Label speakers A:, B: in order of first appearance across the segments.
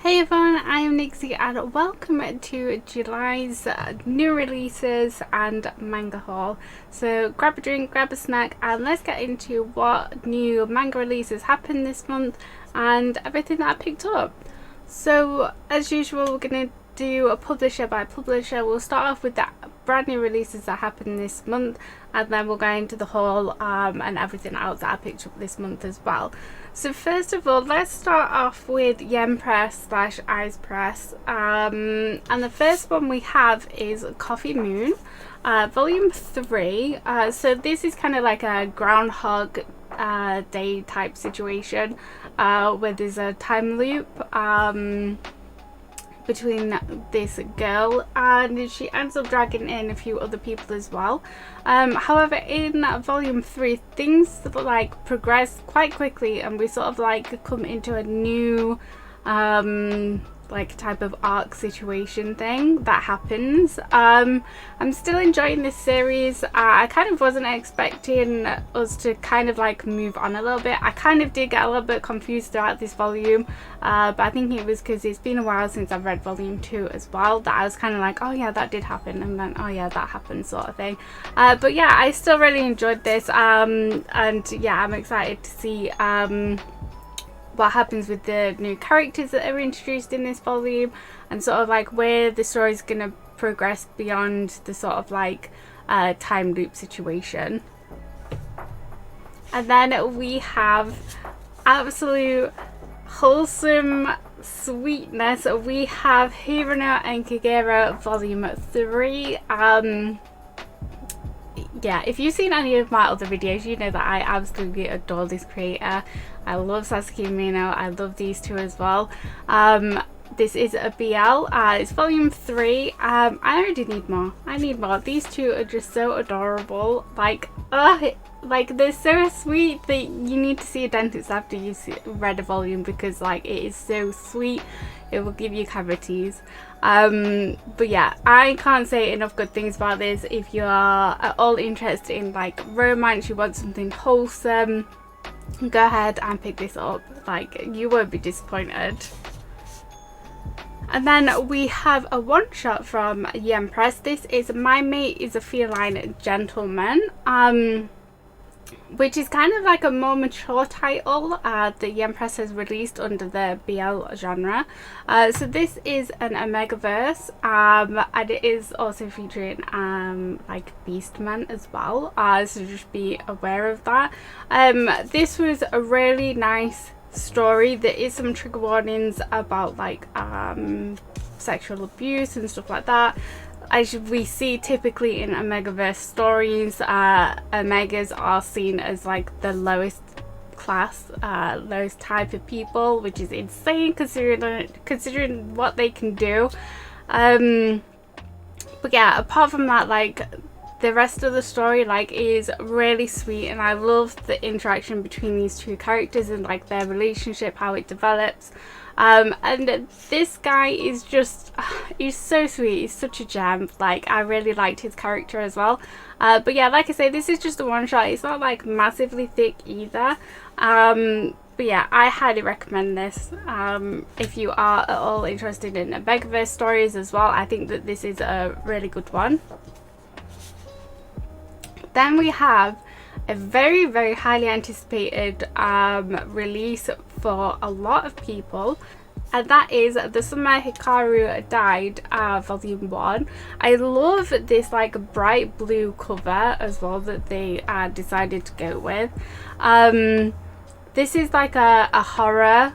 A: Hey everyone, I am Nixie and welcome to July's new releases and manga haul. So grab a drink, grab a snack and let's get into what new manga releases happened this month and everything that I picked up. So as usual, we're going to do a publisher by publisher. We'll start off with the brand new releases that happened this month and then we'll go into the haul and everything else that I picked up this month as well. So first of all, let's start off with Ize Press / Ize Press, and the first one we have is Coffee Moon, volume 3. So this is kind of like a Groundhog Day type situation where there's a time loop between this girl and she ends up dragging in a few other people as well. However, in volume 3 things like progress quite quickly and we sort of like come into a new like type of arc situation thing that happens. I'm still enjoying this series. I kind of wasn't expecting us to kind of like move on a little bit. I kind of did get a little bit confused throughout this volume, but I think it was because it's been a while since I've read volume 2 as well, that I was kind of like, oh yeah, that did happen, and then oh yeah, that happened, sort of thing. But yeah, I still really enjoyed this, and yeah, I'm excited to see what happens with the new characters that are introduced in this volume and sort of like where the story is going to progress beyond the sort of like time loop situation. And then we have absolute wholesome sweetness. We have Hirono and Kagero volume 3. Yeah, if you've seen any of my other videos, you know that I absolutely adore this creator. I love Sasuke and Mino. I love these two as well. This is a BL. It's volume 3. I already need more. I need more. These two are just so adorable. Like they're so sweet that you need to see a dentist after you've read a volume, because like it is so sweet. It will give you cavities. But yeah, I can't say enough good things about this. If you are at all interested in like romance, you want something wholesome, go ahead and pick this up. Like, you won't be disappointed. And then we have a one-shot from Ize Press. This is My Mate is a Feline Gentleman, which is kind of like a more mature title that Ize Press has released under the BL genre. So this is an Omegaverse, and it is also featuring like Beastman as well, so just be aware of that. This was a really nice story. There is some trigger warnings about like sexual abuse and stuff like that. As we see typically in Omegaverse stories, Omegas are seen as like the lowest class, lowest type of people, which is insane considering what they can do. But yeah, apart from that, like the rest of the story like is really sweet, and I love the interaction between these two characters and like their relationship, how it develops. And this guy is just, he's so sweet. He's such a gem. Like, I really liked his character as well. But yeah, like I say, this is just a one shot. It's not like massively thick either. But yeah, I highly recommend this. If you are at all interested in Omegaverse stories as well, I think that this is a really good one. Then we have a very, very highly anticipated release for a lot of people, and that is The Summer Hikaru Died volume 1. I love this like bright blue cover as well that they decided to go with. This is like a horror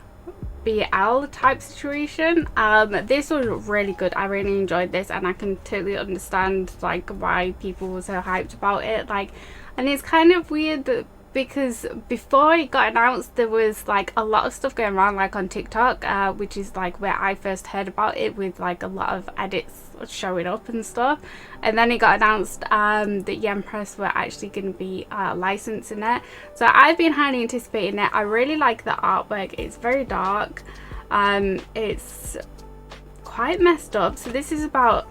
A: BL type situation. This was really good. I really enjoyed this, and I can totally understand like why people were so hyped about it. Like, and it's kind of weird that, because before it got announced there was like a lot of stuff going around like on TikTok, which is like where I first heard about it, with like a lot of edits showing up and stuff, and then it got announced that Ize Press were actually going to be licensing it. So I've been highly anticipating it. I really like the artwork. It's very dark, it's quite messed up. So this is about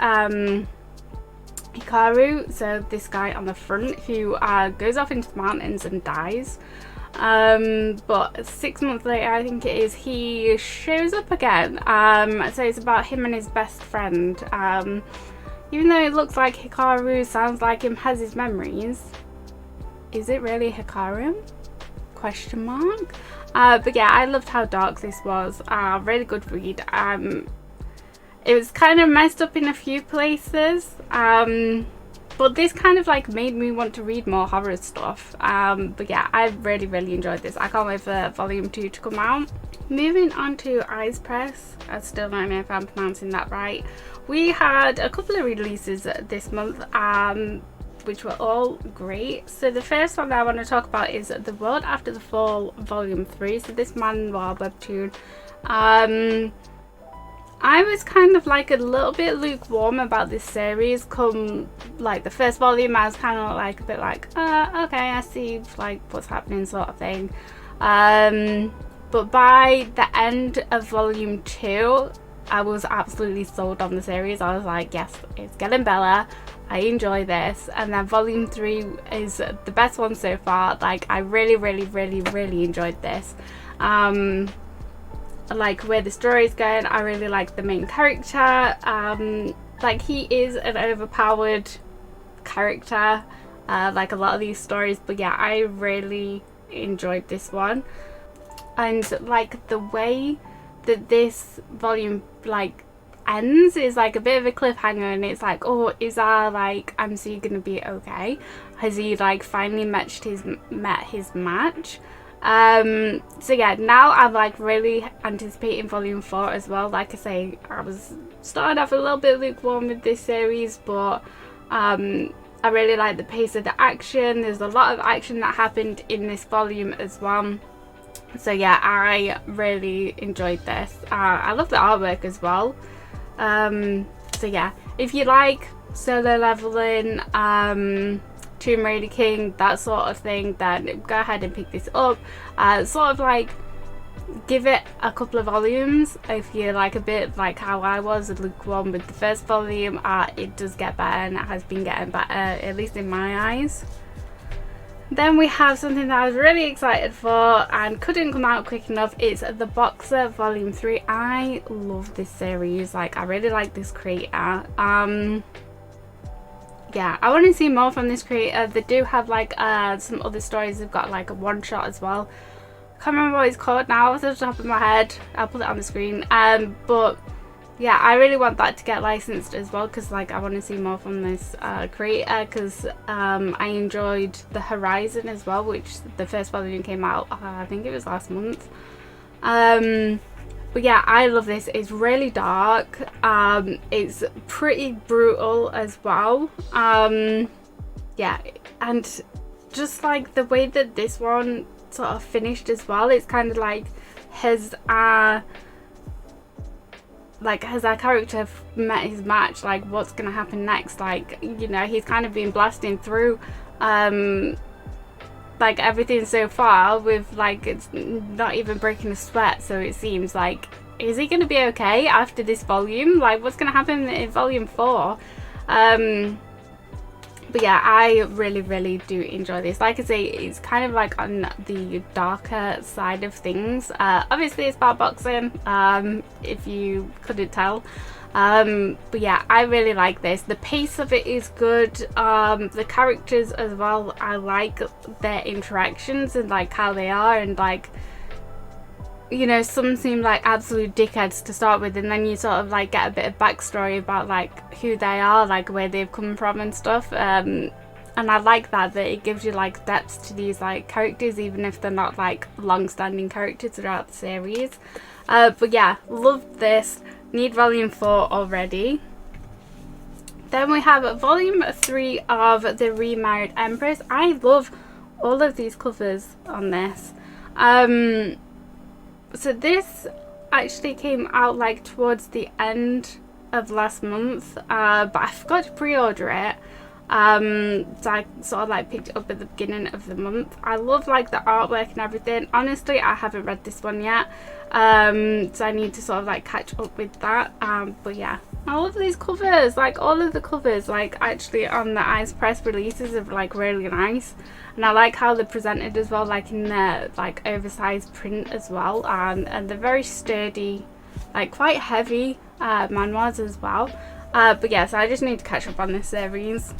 A: Hikaru, so this guy on the front, who goes off into the mountains and dies. but 6 months later, I think it is, he shows up again. So it's about him and his best friend. Even though it looks like Hikaru sounds like him, has his memories, is it really Hikaru? Question mark. But yeah, I loved how dark this was. Really good read. It was kind of messed up in a few places, but this kind of like made me want to read more horror stuff. But yeah, I really enjoyed this. I can't wait for volume 2 to come out. Moving on to Ize Press. I still don't know if I'm pronouncing that right. We had a couple of releases this month, which were all great. So the first one that I want to talk about is The World After the Fall volume 3. So this manhwa webtoon. I was kind of like a little bit lukewarm about this series. Come like the first volume, I was kind of like a bit like, okay, I see like what's happening sort of thing. But by the end of volume 2, I was absolutely sold on the series. I was like, yes, it's getting better. I enjoy this. And then volume 3 is the best one so far. Like, I really enjoyed this. Like where the story is going. I really like the main character. Like, he is an overpowered character, like a lot of these stories. But yeah, I really enjoyed this one. And like the way that this volume like ends is like a bit of a cliffhanger, and it's like, oh, is our like MC gonna be okay? Has he like finally met his match? So yeah, now I'm like really anticipating volume 4 as well. Like I say, I was starting off a little bit lukewarm with this series, but I really like the pace of the action. There's a lot of action that happened in this volume as well. So yeah, I really enjoyed this. I love the artwork as well. So yeah, if you like solo leveling, Tomb Raider King, that sort of thing, then go ahead and pick this up. Sort of like give it a couple of volumes. If you're like a bit like how I was lukewarm with the first volume, it does get better, and it has been getting better, at least in my eyes. Then we have something that I was really excited for and couldn't come out quick enough. It's The Boxer Volume 3. I love this series. Like, I really like this creator. Yeah, I want to see more from this creator. They do have like some other stories. They've got like a one shot as well. Can't remember what it's called now off the top of my head. I'll put it on the screen. But yeah, I really want that to get licensed as well, because like I want to see more from this creator, because I enjoyed The Horizon as well, which the first volume came out I think it was last month. But yeah, I love this. It's really dark. It's pretty brutal as well. Yeah, and just like the way that this one sort of finished as well, it's kind of like has our character met his match? Like, what's gonna happen next? Like, you know, he's kind of been blasting through like everything so far with like it's not even breaking a sweat. So it seems like, is he gonna be okay after this volume? Like, what's gonna happen in volume 4? But yeah, I really do enjoy this. Like I say, it's kind of like on the darker side of things. Obviously it's about boxing, if you couldn't tell. But yeah, I really like this. The pace of it is good. The characters as well, I like their interactions and like how they are, and like, you know, some seem like absolute dickheads to start with, and then you sort of like get a bit of backstory about like who they are, like where they've come from and stuff. And I like that it gives you like depth to these like characters, even if they're not like long-standing characters throughout the series. But yeah, loved this. Need volume 4 already. Then we have volume 3 of The Remarried Empress. I love all of these covers on this. So this actually came out like towards the end of last month, but I forgot to pre-order it. So I sort of like picked it up at the beginning of the month. I love like the artwork and everything. Honestly, I haven't read this one yet, so I need to sort of like catch up with that. But yeah, I love these covers. Like all of the covers, like actually on the Ize Press releases, are like really nice, and I like how they're presented as well, like in their like oversized print as well, and they're very sturdy, like quite heavy manhwas as well. But yeah, so I just need to catch up on this series.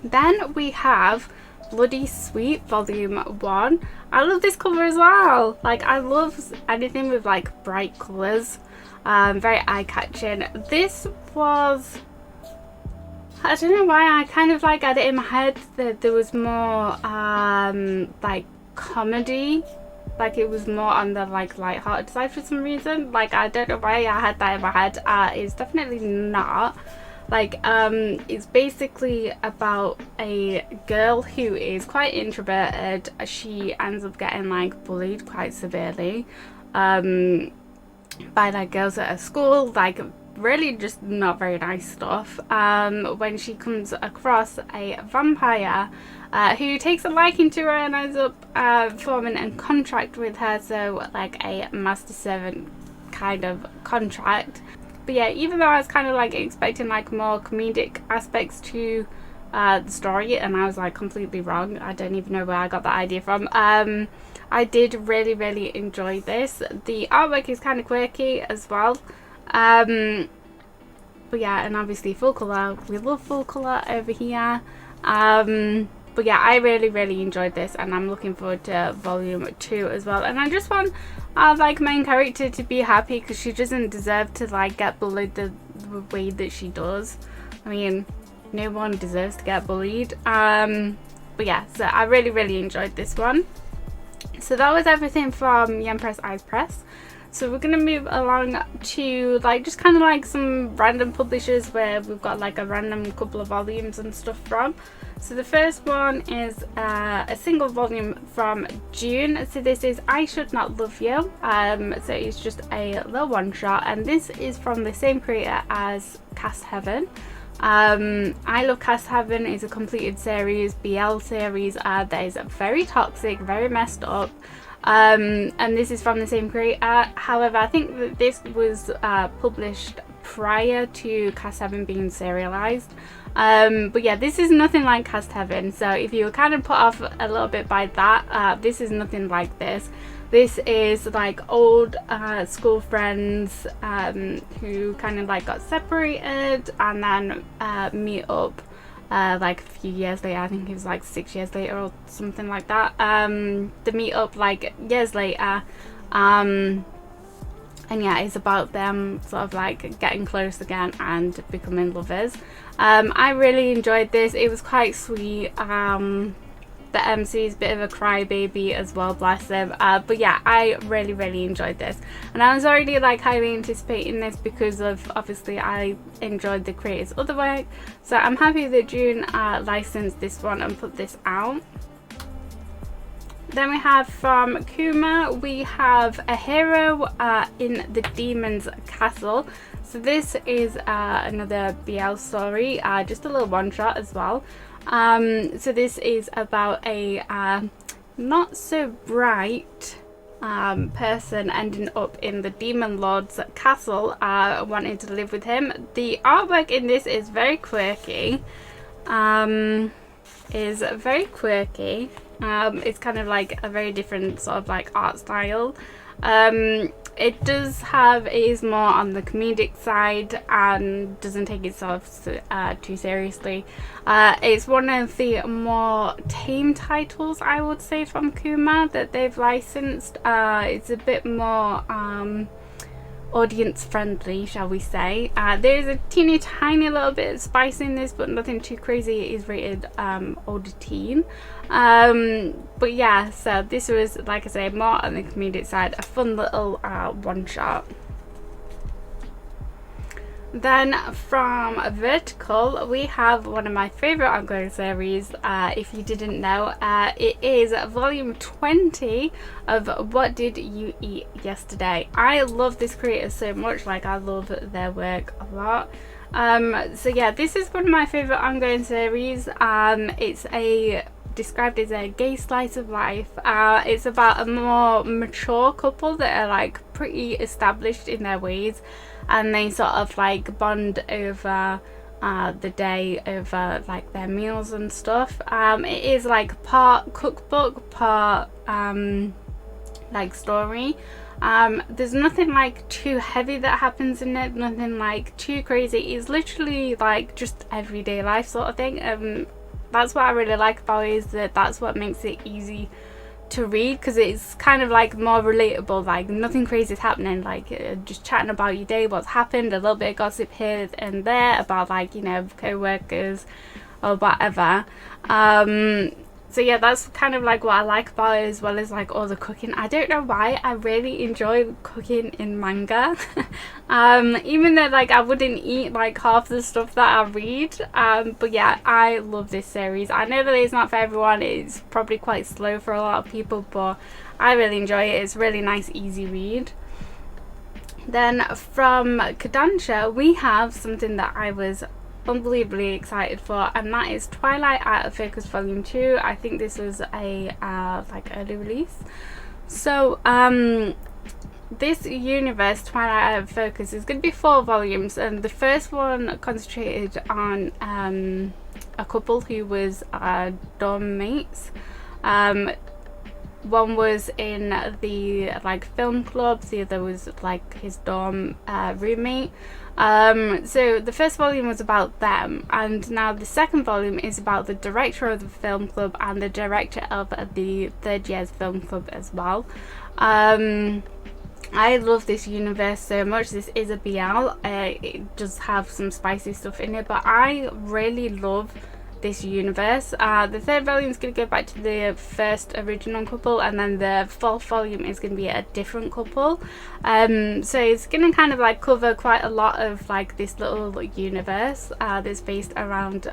A: Then we have Bloody Sweet Volume 1. I love this cover as well. Like I love anything with like bright colours, very eye-catching. This was, I don't know why, I kind of like had it in my head that there was more like comedy, like it was more on the like light-hearted side for some reason. Like I don't know why I had that in my head. It's definitely not. Like it's basically about a girl who is quite introverted. She ends up getting like bullied quite severely by like girls at her school, like really just not very nice stuff, when she comes across a vampire who takes a liking to her and ends up forming a contract with her, so like a master servant kind of contract. But yeah, even though I was kind of like expecting like more comedic aspects to the story, and I was like completely wrong. I don't even know where I got that idea from. I did really enjoy this. The artwork is kind of quirky as well. But yeah, and obviously full colour. We love full colour over here. But yeah, I really enjoyed this, and I'm looking forward to volume 2 as well. And I just want our like main character to be happy, because she doesn't deserve to like get bullied the way that she does. I mean, no one deserves to get bullied. But yeah, so I really enjoyed this one. So that was everything from Ize Press, Ize Press. So we're gonna move along to like just kind of like some random publishers where we've got like a random couple of volumes and stuff from. So the first one is a single volume from June. So this is I Should Not Love You. So it's just a little one shot, and this is from the same creator as Cast Heaven. I Love Cast Heaven is a completed series, BL series that is very toxic, very messed up. And this is from the same creator. However, I think that this was published prior to Cast Heaven being serialized. But yeah, this is nothing like Cast Heaven, so if you were kind of put off a little bit by that, this is nothing like this. This is like old school friends who kind of like got separated and then meet up like a few years later. I think it was like 6 years later or something like that. They meet up like years later, and yeah, it's about them sort of like getting close again and becoming lovers. I really enjoyed this. It was quite sweet. The MC is a bit of a crybaby as well, bless him. But yeah, I really enjoyed this, and I was already like highly anticipating this because of obviously I enjoyed the creator's other work. So I'm happy that June licensed this one and put this out. Then we have from Kuma, we have A Hero in the Demon's Castle. So this is another BL story, just a little one shot as well. So this is about a not so bright person ending up in the Demon Lord's castle, wanting to live with him. The artwork in this is very quirky. It's kind of like a very different sort of like art style. It is more on the comedic side and doesn't take itself too seriously. It's one of the more tame titles, I would say, from Kuma that they've licensed. It's a bit more audience friendly, shall we say. There is a teeny tiny little bit of spice in this, but nothing too crazy. It is rated older teen. But yeah, so this was, like I say, more on the comedic side, a fun little one shot. Then from Vertical, we have one of my favourite ongoing series, if you didn't know. It is volume 20 of What Did You Eat Yesterday. I love this creator so much, like I love their work a lot. So yeah, this is one of my favorite ongoing series. It's described as a gay slice of life. It's about a more mature couple that are like pretty established in their ways, and they sort of like bond over the day, over like their meals and stuff. It is like part cookbook, part like story. There's nothing like too heavy that happens in it, nothing like too crazy. It's literally like just everyday life sort of thing. That's what I really like about it, is that that's what makes it easy to read, because it's kind of like more relatable. Like nothing crazy is happening, like just chatting about your day, what's happened, a little bit of gossip here and there about like, you know, co-workers or whatever. So yeah, that's kind of like what I like about it, as well as like all the cooking. I don't know why I really enjoy cooking in manga. Even though like I wouldn't eat like half the stuff that I read. But yeah, I love this series. I know that it's not for everyone. It's probably quite slow for a lot of people, but I really enjoy it. It's a really nice, easy read. Then from Kadantia, we have something that I was unbelievably excited for, and that is Twilight Out of Focus Volume 2. I think this was a like early release. So this universe, Twilight Out of Focus, is going to be 4 volumes, and the first one concentrated on a couple who was dorm mates. One was in the like film club, the other was like his dorm roommate. So the first volume was about them, and now the second volume is about the director of the film club and the director of the third year's film club as well. I love this universe so much. This is a BL. It does have some spicy stuff in it, but I really love this universe. The third volume is going to go back to the first original couple, and then the fourth volume is going to be a different couple. So it's going to kind of like cover quite a lot of like this little universe that's based around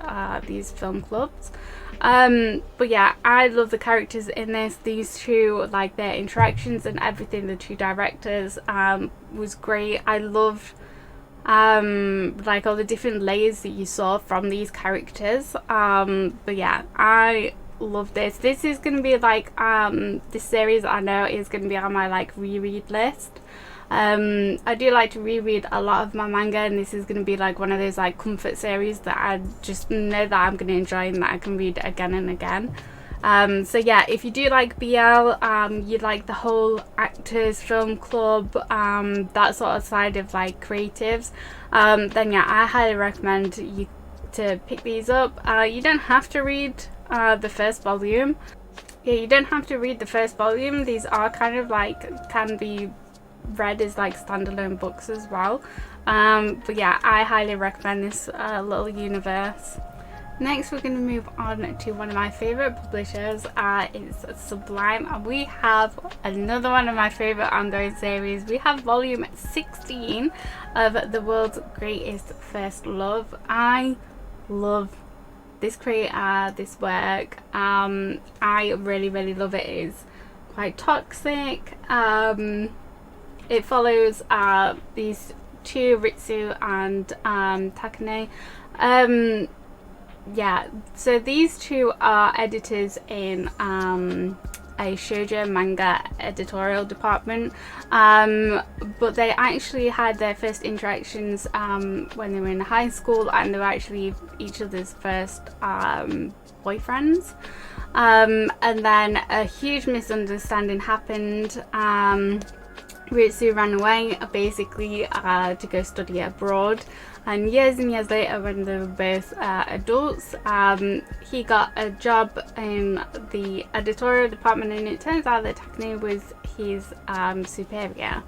A: these film clubs. But yeah, I love the characters in this. These two, like their interactions and everything, the two directors, was great. I loved like all the different layers that you saw from these characters. But yeah, I love this. This is going to be like this series I know is going to be on my like reread list. I do like to reread a lot of my manga, and this is going to be like one of those like comfort series that I just know that I'm going to enjoy and that I can read again and again. So yeah, if you do like BL, you like the whole actors, film club, that sort of side of like creatives, then yeah, I highly recommend you to pick these up. You don't have to read the first volume. Yeah, you don't have to read the first volume. These are kind of like, can be read as like standalone books as well. But yeah, I highly recommend this little universe. Next, we're going to move on to one of my favourite publishers. It's Sublime, and we have another one of my favourite ongoing series. We have volume 16 of The World's Greatest First Love. I love this creator, this work. I really love it. It's quite toxic. It follows these two, Ritsu and Takane. Yeah, so these two are editors in a shoujo manga editorial department, but they actually had their first interactions when they were in high school, and they were actually each other's first boyfriends. And then a huge misunderstanding happened. Ritsu ran away basically to go study abroad, and years later, when they were both adults, he got a job in the editorial department, and it turns out that Takane was his superior,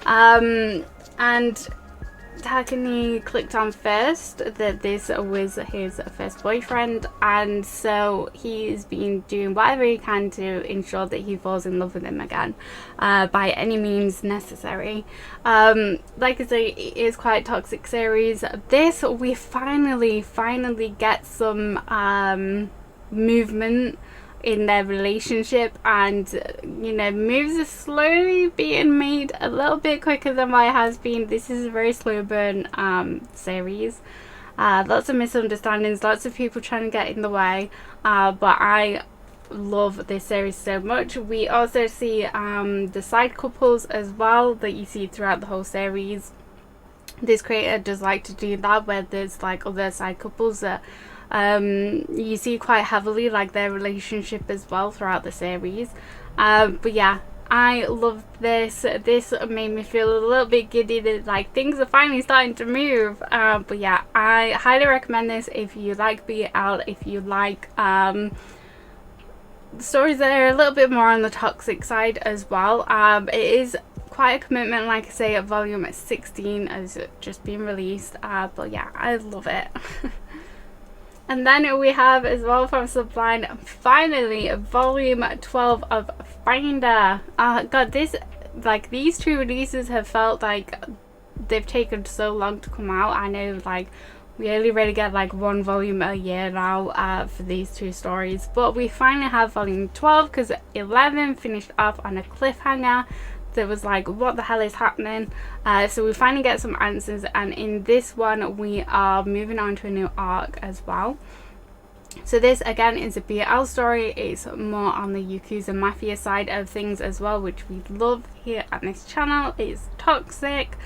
A: and Takane clicked on first that this was his first boyfriend, and so he's been doing whatever he can to ensure that he falls in love with him again, by any means necessary. Like I say, it is quite a toxic series. This, we finally get some movement in their relationship, and you know, moves are slowly being made a little bit quicker than what it has been. This is a very slow burn series. Lots of misunderstandings, lots of people trying to get in the way, but I love this series so much. We also see the side couples as well that you see throughout the whole series. This creator does like to do that, where there's like other side couples that you see quite heavily, like their relationship as well throughout the series. But yeah, I love this. This made me feel a little bit giddy that like things are finally starting to move. But yeah, I highly recommend this if you like BL, if you like stories that are a little bit more on the toxic side as well. It is quite a commitment, like I say. Volume 16 has just been released, but yeah, I love it. And then we have as well from Sublime, finally, volume 12 of Finder. God, this, like, these two releases have felt like they've taken so long to come out. I know, like, we only really get like one volume a year now for these two stories, but we finally have volume 12 because 11 finished off on a cliffhanger that was like, what the hell is happening? So we finally get some answers, and in this one we are moving on to a new arc as well. So this again is a BL story. It's more on the Yakuza Mafia side of things as well, which we love here on this channel. It's toxic,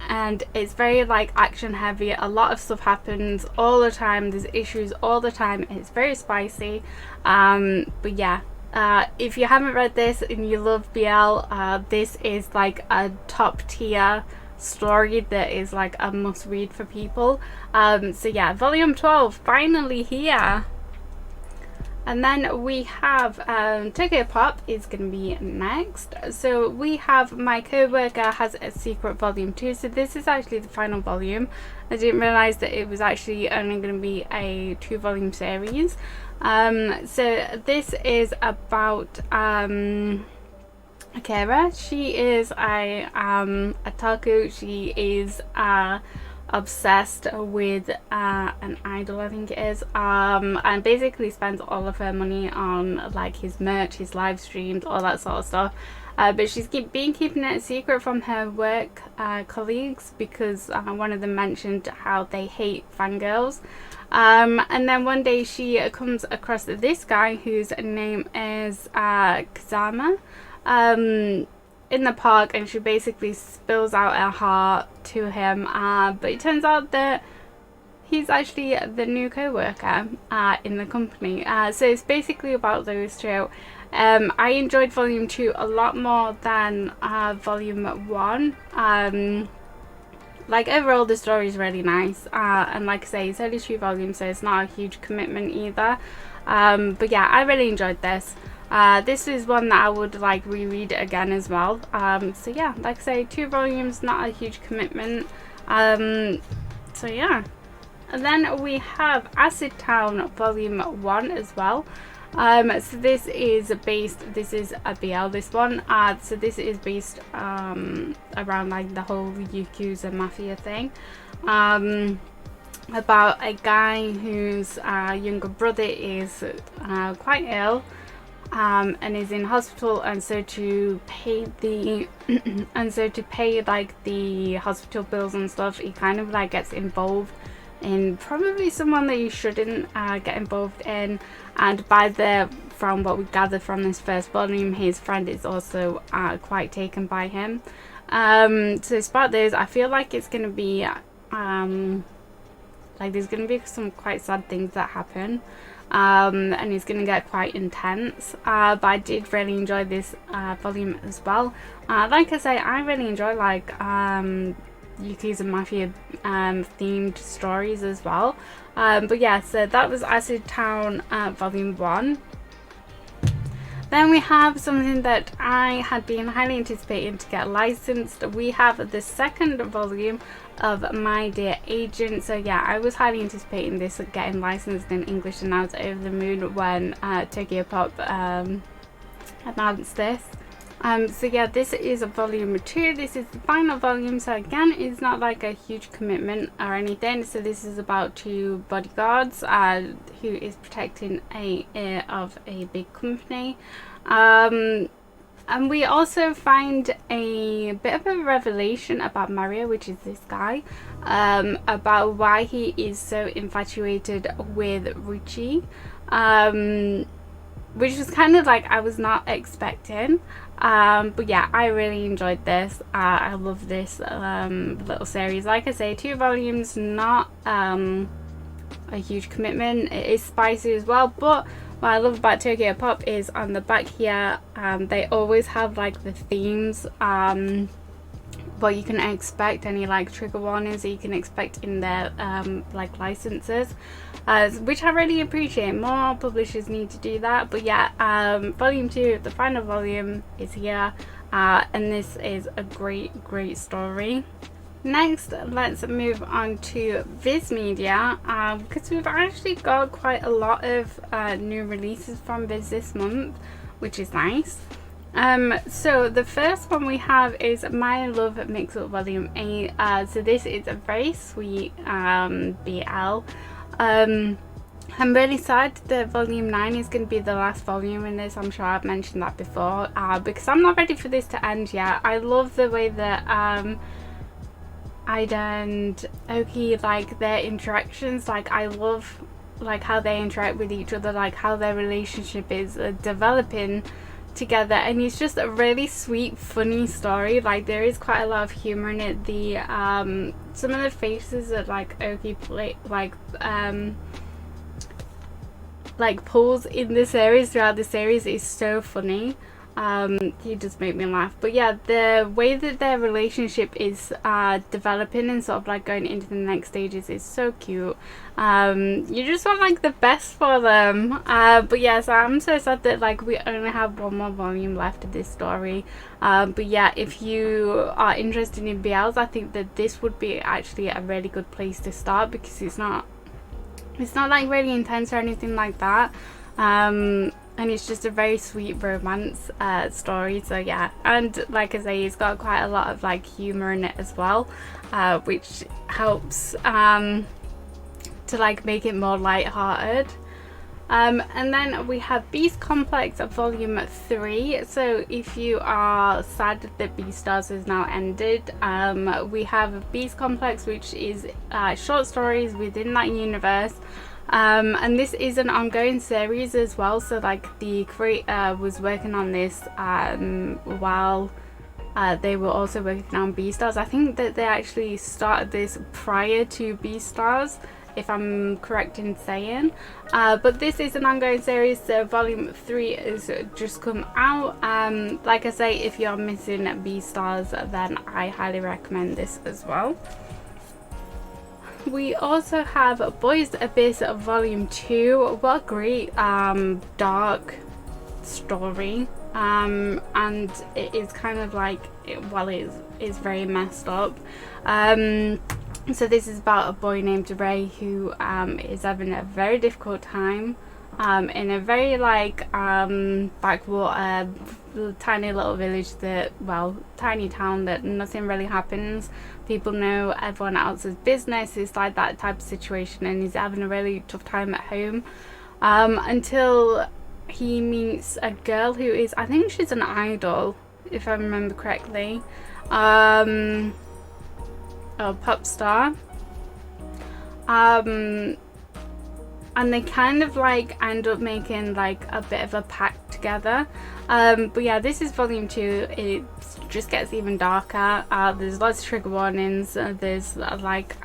A: and it's very like action heavy. A lot of stuff happens all the time, there's issues all the time. It's very spicy, but yeah, if you haven't read this and you love BL, this is like a top tier story that is like a must read for people. So yeah, volume 12 finally here. And then we have Tokyo Pop is going to be next. So we have My Coworker Has a Secret volume 2. So this is actually the final volume. I didn't realise that it was actually only going to be a 2-volume series. So this is about Akira. She is a otaku. She is obsessed with an idol, I think it is, and basically spends all of her money on like his merch, his live streams, all that sort of stuff. But she's been keeping it a secret from her work colleagues because one of them mentioned how they hate fangirls. And then one day she comes across this guy whose name is Kazama in the park, and she basically spills out her heart to him, but it turns out that he's actually the new co-worker in the company. So it's basically about those two. I enjoyed volume 2 a lot more than volume 1. Like overall the story is really nice, and like I say, it's only 2 volumes, so it's not a huge commitment either. But yeah, I really enjoyed this. This is one that I would like reread again as well. So yeah, like I say, 2 volumes, not a huge commitment. So yeah. And then we have Acid Town volume 1 as well. So this is a BL, this one. So this is based around like the whole Yakuza Mafia thing. About a guy whose younger brother is quite ill. And is in hospital, and so to pay the like the hospital bills and stuff, he kind of like gets involved in probably someone that you shouldn't get involved in. And from what we gather from this first volume, his friend is also quite taken by him. So it's about this. I feel like it's gonna be like there's gonna be some quite sad things that happen. And it's going to get quite intense, but I did really enjoy this volume as well. Like I say, I really enjoy like Yakuza Mafia themed stories as well. But yeah, so that was Acid Town volume 1. Then we have something that I had been highly anticipating to get licensed. We have the second volume of My Dear Agent. So yeah, I was highly anticipating this getting licensed in English, and I was over the moon when Tokyo Pop announced this. So yeah, this is a volume 2. This is the final volume, so again, it's not like a huge commitment or anything. So this is about two bodyguards who is protecting a heir of a big company. And we also find a bit of a revelation about Mario, which is this guy, about why he is so infatuated with Ruchi, which was kind of like I was not expecting. But yeah, I really enjoyed this. I love this little series. Like I say, 2 volumes, not a huge commitment. It is spicy as well, but what I love about Tokyo Pop is on the back here, they always have like the themes, what you can expect, any like trigger warnings that you can expect in their like licenses, which I really appreciate. More publishers need to do that. But yeah, volume 2, the final volume, is here, and this is a great story. Next, let's move on to Viz Media, because we've actually got quite a lot of new releases from Viz this month, which is nice. So the first one we have is My Love Mix Up Volume 8. So this is a very sweet BL. I'm really sad that Volume 9 is going to be the last volume in this. I'm sure I've mentioned that before, because I'm not ready for this to end yet. I love the way that Ida and Oki, like their interactions. Like I love like how they interact with each other, like how their relationship is developing together, and it's just a really sweet, funny story. Like there is quite a lot of humor in it. The some of the faces that like Oki play like pulls in the series throughout the series is so funny. He just make me laugh. But yeah, the way that their relationship is developing and sort of like going into the next stages is so cute. You just want like the best for them. But yeah, so I'm so sad that like we only have 1 more volume left of this story. But yeah, if you are interested in BLs, I think that this would be actually a really good place to start, because it's not like really intense or anything like that. And it's just a very sweet romance story. So yeah, and like I say, it's got quite a lot of like humor in it as well, which helps to like make it more light-hearted. And then we have Beast Complex Volume 3. So if you are sad that Beastars has now ended, we have Beast Complex, which is short stories within that universe. And this is an ongoing series as well, so like the creator was working on this while they were also working on Beastars. I think that they actually started this prior to Beastars, if I'm correct in saying. But this is an ongoing series, so volume 3 has just come out. Like I say, if you're missing Beastars, then I highly recommend this as well. We also have Boys Abyss Volume 2. What a great dark story, and it is kind of like, well, it is very messed up. So this is about a boy named Ray who is having a very difficult time in a very like backwater, tiny little village that, well, tiny town that nothing really happens. People know everyone else's business. It's like that type of situation, and he's having a really tough time at home until he meets a girl who is, I think she's an idol, if I remember correctly, a pop star, and they kind of like end up making like a bit of a pact together. But yeah, this is volume 2. It just gets even darker. There's lots of trigger warnings. There's like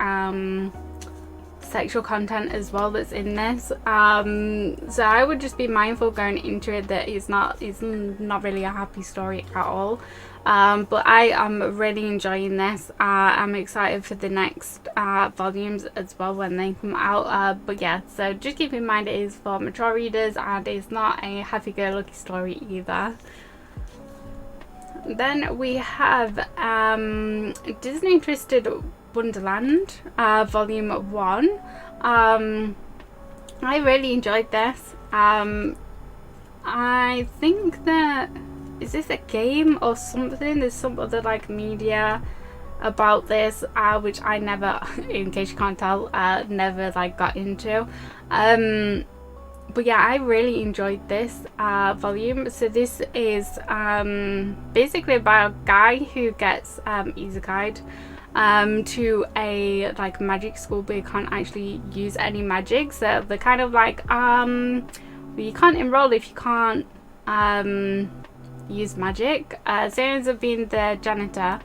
A: sexual content as well that's in this. So I would just be mindful going into it that it's not really a happy story at all. But I am really enjoying this. I'm excited for the next volumes as well when they come out. But yeah, so just keep in mind it is for mature readers, and it's not a happy-go-lucky story either. Then we have Disney Twisted Wonderland Volume 1. I really enjoyed this. I think that is this a game or something? There's some other like media about this, which I never, in case you can't tell, never like got into. But yeah, I really enjoyed this volume. So this is basically about a guy who gets isekai'd to a like magic school, but you can't actually use any magic. So they're kind of like well, you can't enroll if you can't use magic. So he ends up being the janitor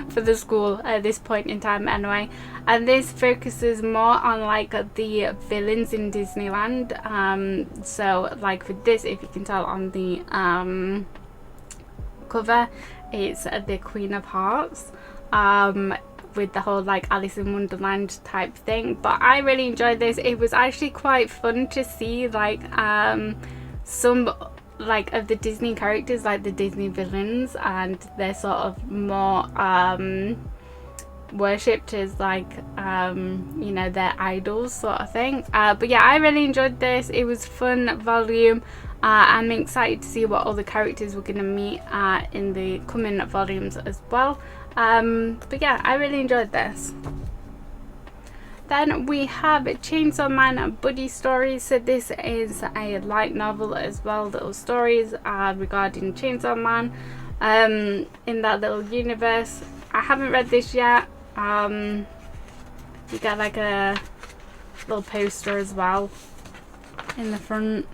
A: for the school at this point in time anyway, and this focuses more on like the villains in Disneyland. So like for this, if you can tell on the cover, it's the Queen of Hearts, with the whole like Alice in Wonderland type thing. But I really enjoyed this. It was actually quite fun to see like some like of the Disney characters, like the Disney villains, and they're sort of more worshipped as like you know, their idols sort of thing. But yeah, I really enjoyed this. It was a fun volume. I'm excited to see what other characters we're going to meet in the coming volumes as well. But yeah, I really enjoyed this. Then we have Chainsaw Man Buddy Stories. So this is a light novel as well, little stories regarding Chainsaw Man in that little universe. I haven't read this yet. You get like a little poster as well in the front,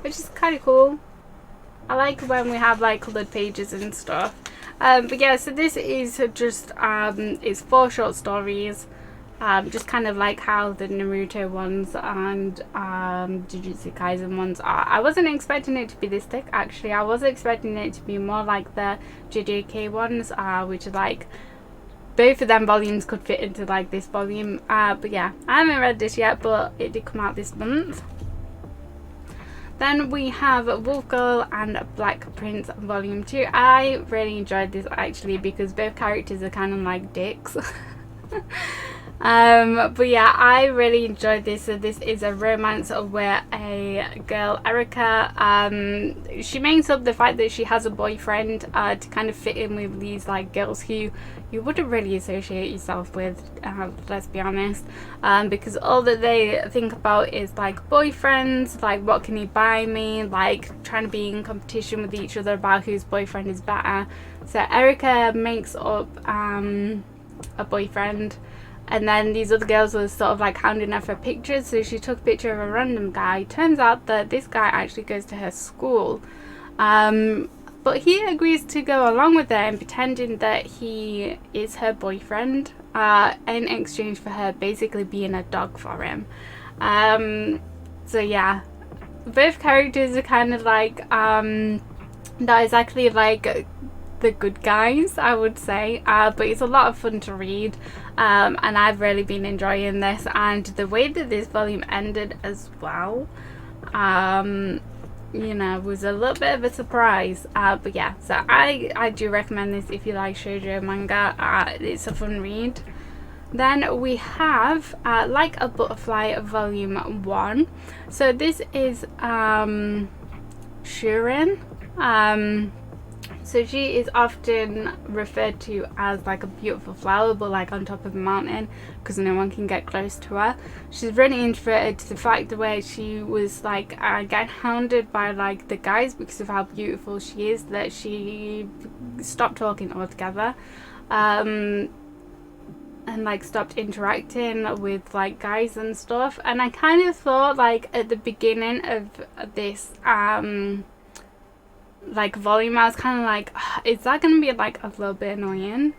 A: which is kind of cool. I like when we have like coloured pages and stuff. But yeah, so this is just it's 4 short stories, just kind of like how the Naruto ones and Jujutsu Kaisen ones are. I wasn't expecting it to be this thick actually. I was expecting it to be more like the JJK ones, which are like, both of them volumes could fit into like this volume. But yeah, I haven't read this yet, but it did come out this month. Then we have Wolf Girl and Black Prince Volume 2. I really enjoyed this actually because both characters are kind of like dicks. But yeah, I really enjoyed this. So this is a romance where a girl, Erica, she makes up the fact that she has a boyfriend to kind of fit in with these like girls who you wouldn't really associate yourself with, let's be honest, because all that they think about is like boyfriends, like what can he buy me, like trying to be in competition with each other about whose boyfriend is better. So Erica makes up a boyfriend, and then these other girls were sort of like hounding her for pictures, so she took a picture of a random guy. Turns out that this guy actually goes to her school, but he agrees to go along with her and pretending that he is her boyfriend in exchange for her basically being a dog for him. So yeah, both characters are kind of like not exactly like the good guys, I would say, but it's a lot of fun to read, and I've really been enjoying this. And the way that this volume ended as well, you know, was a little bit of a surprise, but yeah, so I do recommend this if you like shoujo manga. It's a fun read. Then we have Like a Butterfly Volume 1. So this is Shurin. So she is often referred to as like a beautiful flower, but like on top of a mountain, because no one can get close to her. She's really introverted to the fact where she was like getting hounded by like the guys because of how beautiful she is, that she stopped talking altogether, and like stopped interacting with like guys and stuff. And I kind of thought like at the beginning of this like volume, I was kind of like, is that gonna be like a little bit annoying?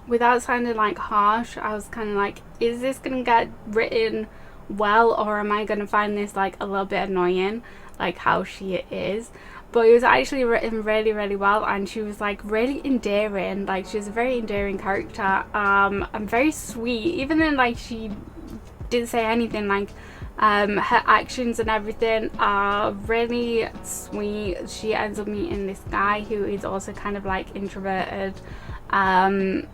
A: Without sounding like harsh, I was kind of like, is this gonna get written well, or am I gonna find this like a little bit annoying, like how she is? But it was actually written really, really well, and she was like really endearing. Like she was a very endearing character, and very sweet, even though like she didn't say anything. Like her actions and everything are really sweet. She ends up meeting this guy who is also kind of like introverted, and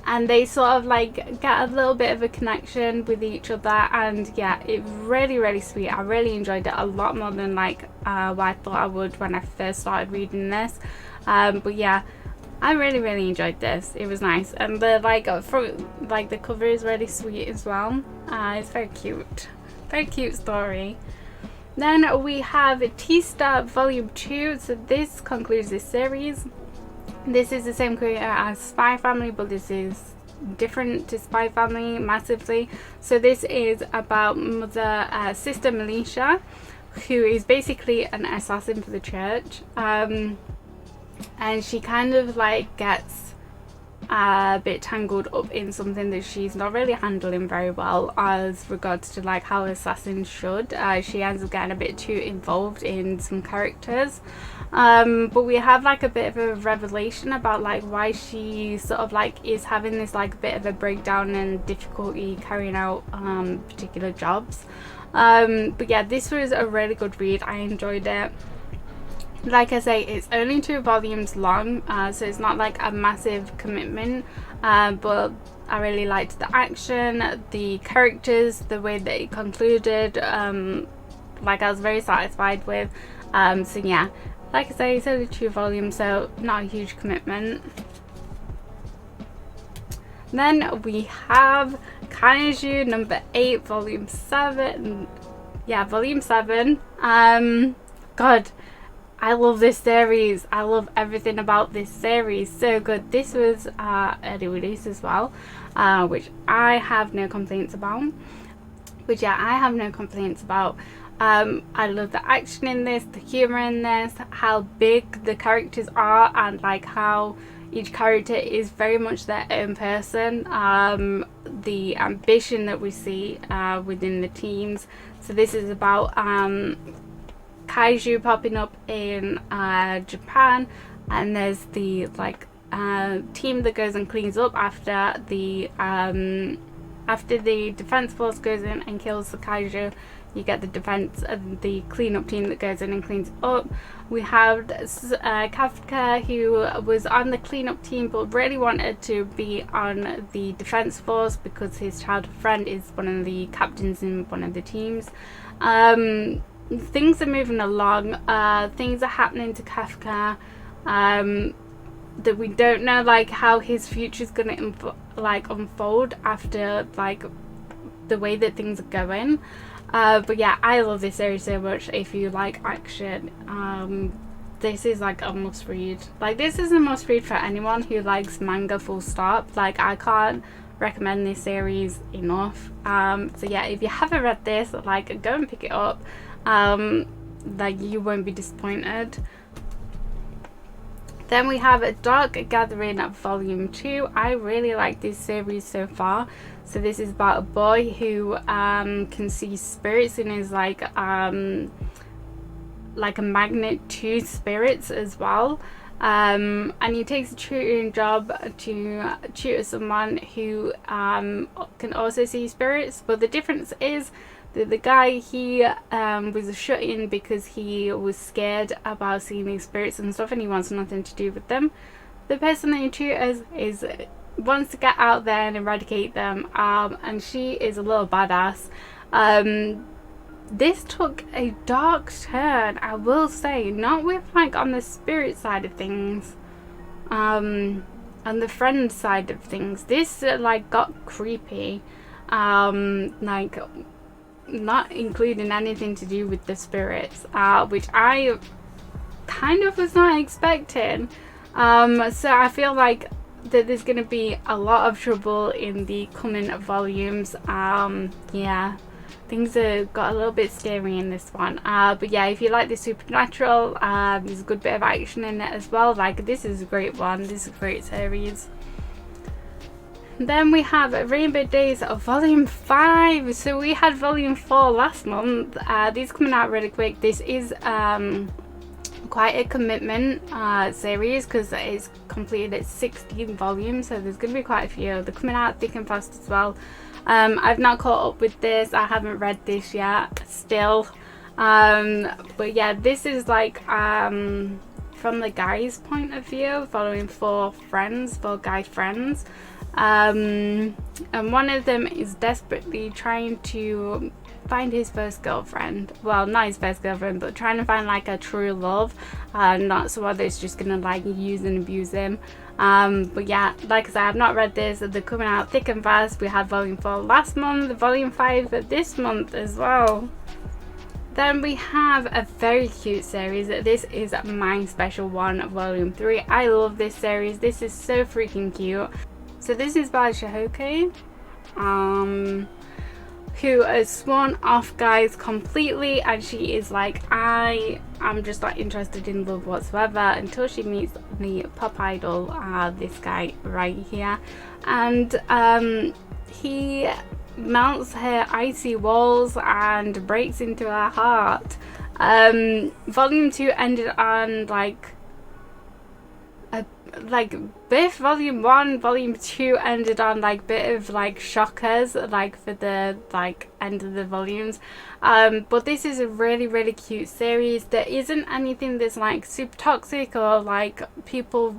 A: and they sort of like get a little bit of a connection with each other, and yeah, it really sweet. I really enjoyed it a lot more than like what I thought I would when I first started reading this, but yeah, I really enjoyed this. It was nice, and the the cover is really sweet as well. It's very cute story. Then we have T-Star Volume 2. So this concludes this series. This is the same creator as Spy Family, but this is different to Spy Family massively. So this is about Sister Militia, who is basically an assassin for the church. And she kind of like gets a bit tangled up in something that she's not really handling very well as regards to like how assassins should. She ends up getting a bit too involved in some characters, but we have like a bit of a revelation about like why she sort of like is having this like bit of a breakdown and difficulty carrying out particular jobs. But yeah, this was a really good read. I enjoyed it. Like I say, it's only 2 volumes long, so it's not like a massive commitment, but I really liked the action, the characters, the way that it concluded. Like I was very satisfied with. So yeah, like I say, it's only 2 volumes, so not a huge commitment. Then we have Kaiju number 8, volume 7. Yeah, volume 7. God, I love this series. I love everything about this series. So good. This was early release as well, which I have no complaints about. I love the action in this, the humor in this, how big the characters are, and like how each character is very much their own person. The ambition that we see within the teams. So this is about kaiju popping up in Japan, and there's the like team that goes and cleans up after the defense force goes in and kills the kaiju. You get the cleanup team that goes in and cleans up. We have Kafka, who was on the cleanup team but really wanted to be on the defense force because his childhood friend is one of the captains in one of the teams. Things are moving along. Things are happening to Kafka that we don't know like how his future is going to unfold after like the way that things are going. But yeah, I love this series so much. If you like action, this is like a must read. Like this is a must read for anyone who likes manga full stop. Like I can't recommend this series enough. So yeah, if you haven't read this, like go and pick it up. Like you won't be disappointed. Then we have a Dark Gathering volume 2. I really like this series so far. So this is about a boy who can see spirits and is like a magnet to spirits as well. And he takes a tutoring job to tutor someone who can also see spirits. But the difference is that the guy, he was shut in because he was scared about seeing these spirits and stuff, and he wants nothing to do with them. The person that he tutors wants to get out there and eradicate them, and she is a little badass. This took a dark turn, I will say, not with like on the spirit side of things, on the friend side of things. This like got creepy, like not including anything to do with the spirits, which I kind of was not expecting. So I feel like that there's going to be a lot of trouble in the coming volumes. Yeah, things have got a little bit scary in this one, but yeah, if you like the supernatural, there's a good bit of action in it as well. Like this is a great one. This is a great series. Then we have Rainbow Days of volume 5. So we had volume 4 last month. These coming out really quick. This is quite a commitment series because it's completed its 16 volumes, so there's going to be quite a few. They're coming out thick and fast as well. I've not caught up with this. I haven't read this yet still, but yeah, this is like from the guy's point of view, following 4 guy friends. and one of them is desperately trying to find his first girlfriend. Well, not his first girlfriend, but trying to find like a true love, not someone that's just gonna like use and abuse him. But yeah, like I said, I've not read this. They're coming out thick and fast. We had volume 4 last month, volume 5 this month as well. Then we have a very cute series. This is My Special One, volume 3. I love this series. This is so freaking cute. So this is by Shihoke, who has sworn off guys completely, and she is like, I am just not interested in love whatsoever, until she meets the pop idol, this guy right here, and he melts her icy walls and breaks into her heart. Volume 2 ended on like both volume 1, volume 2 ended on like bit of like shockers, like for the like end of the volumes. But this is a really cute series. There isn't anything that's like super toxic or like people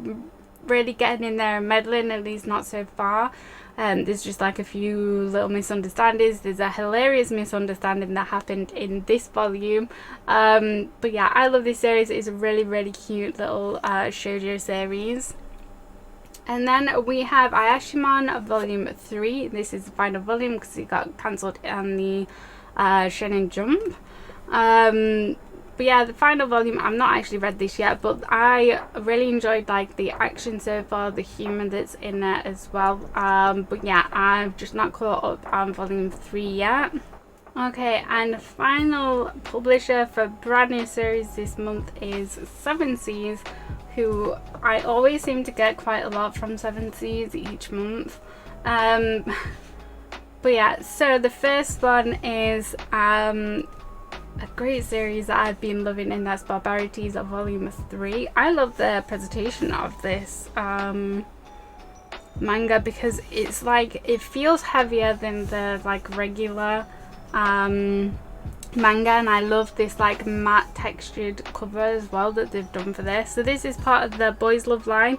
A: really getting in there and meddling, at least not so far. There's just like a few little misunderstandings. There's a hilarious misunderstanding that happened in this volume. But yeah, I love this series. It's a really cute little shoujo series. And then we have Ayashimon volume 3. This is the final volume because it got cancelled on the Shonen Jump. But yeah, the final volume, I've not actually read this yet, but I really enjoyed like the action so far, the humour that's in there as well. But yeah, I've just not caught up on volume 3 yet. Okay, and the final publisher for a brand new series this month is Seven Seas, who I always seem to get quite a lot from Seven Seas each month. But yeah, so the first one is a great series that I've been loving, and that's Barbarities of volume 3. I love the presentation of this manga because it's like, it feels heavier than the like regular manga, and I love this like matte textured cover as well that they've done for this. So this is part of the Boys Love line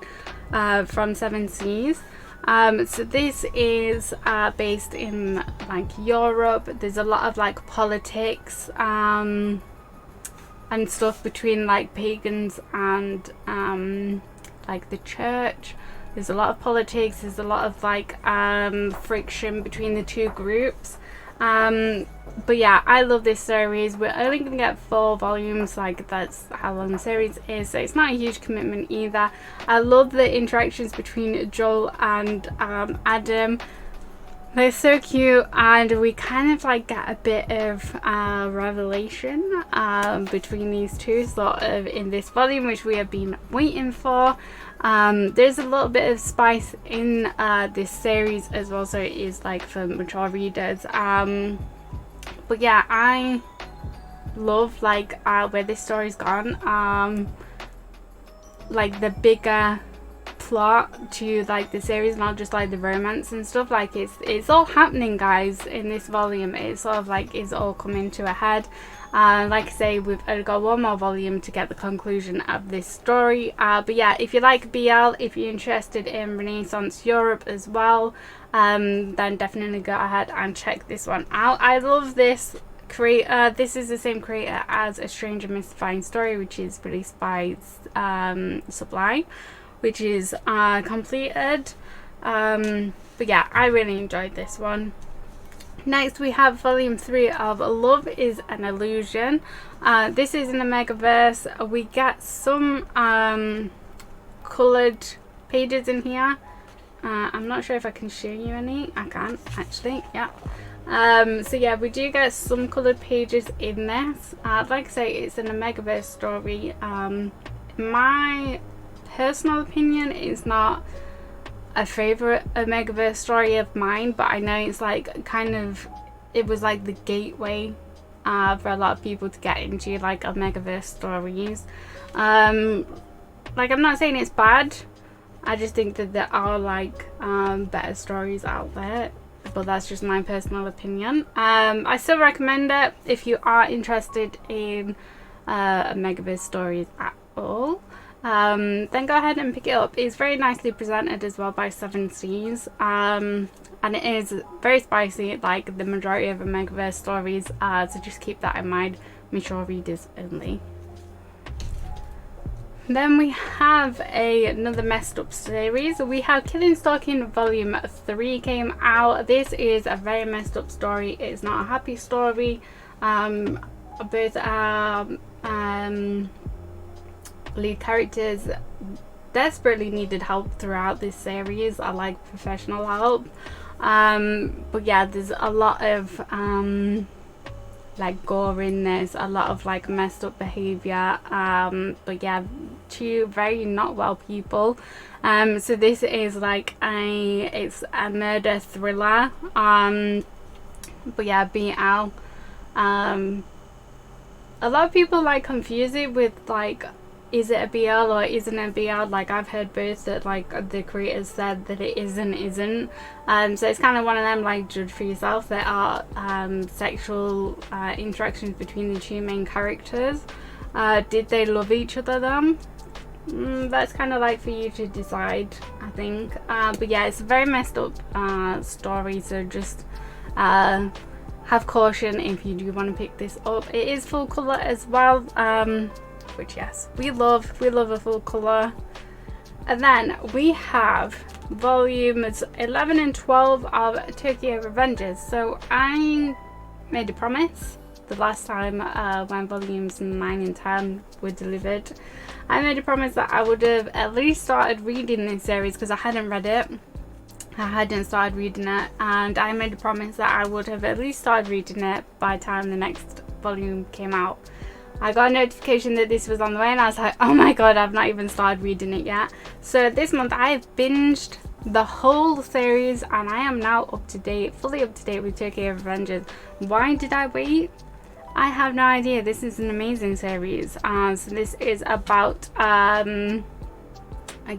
A: from Seven Seas. So this is based in like Europe. There's a lot of like politics and stuff between like pagans and like the church. There's a lot of politics. There's a lot of like friction between the two groups. But yeah, I love this series. We're only gonna get 4 volumes, like that's how long the series is, so it's not a huge commitment either. I love the interactions between Joel and Adam. They're so cute, and we kind of like get a bit of revelation between these two sort of in this volume, which we have been waiting for. There's a little bit of spice in this series as well, so it is like for mature readers. But yeah, I love like where this story's gone. Like the bigger plot to like the series, not just like the romance and stuff. Like it's all happening, guys, in this volume. It's sort of like it's all coming to a head. Like I say, we've only got 1 more volume to get the conclusion of this story. But yeah, if you like BL, if you're interested in Renaissance Europe as well, then definitely go ahead and check this one out. I love this creator. This is the same creator as A Strange and Mystifying Story, which is released by Sublime, which is completed. But yeah, I really enjoyed this one. Next we have volume 3 of Love is an Illusion. This is in the Megaverse. We get some coloured pages in here. I'm not sure if I can show you any. I can actually, yeah. So yeah, we do get some coloured pages in this. Like I say, it's in a Megaverse story. My personal opinion is not a favourite Megaverse story of mine, but I know it's like kind of, it was like the gateway for a lot of people to get into like Megaverse stories. Like, I'm not saying it's bad, I just think that there are like better stories out there, but that's just my personal opinion. I still recommend it if you are interested in Megaverse stories at all. then go ahead and pick it up. It's very nicely presented as well by 7Cs, and it is very spicy like the majority of Megaverse stories, so just keep that in mind. Mature readers only. Then we have another messed up series. We have Killing Stalking Volume 3 came out. This is a very messed up story. It's not a happy story. Both lead characters desperately needed help throughout this series, like professional help. But yeah, there's a lot of like gore in this, a lot of like messed up behavior, but yeah, two very not well people. So this is like it's a murder thriller, but yeah, BL. A lot of people like confuse it with like, is it a BL or isn't it a BL? Like I've heard both, that like the creators said that it isn't. So it's kind of one of them, like, judge for yourself. There are sexual interactions between the two main characters. Did they love each other then? That's kind of like for you to decide, I think. But yeah, it's a very messed up story, so just have caution if you do want to pick this up. It is full colour as well, which yes, we love a full colour. And then we have volumes 11 and 12 of Tokyo Revengers. So I made a promise the last time when volumes 9 and 10 were delivered. I made a promise that I would have at least started reading this series, because I hadn't read it. I hadn't started reading it, and I made a promise that I would have at least started reading it by the time the next volume came out. I got a notification that this was on the way, and I was like, oh my god, I've not even started reading it yet. So this month I have binged the whole series, and I am now up to date, fully up to date with Tokyo Revengers. Why did I wait? I have no idea. This is an amazing series. So this is about a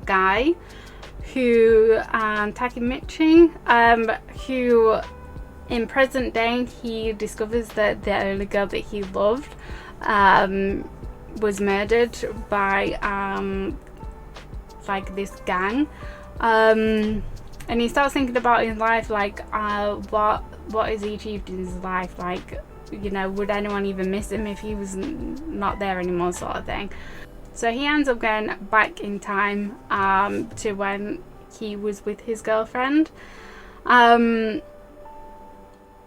A: guy who, Takemichi, who in present day he discovers that the only girl that he loved was murdered by like this gang, and he starts thinking about his life, like what has he achieved in his life, like, you know, would anyone even miss him if he was not there anymore, sort of thing. So he ends up going back in time to when he was with his girlfriend.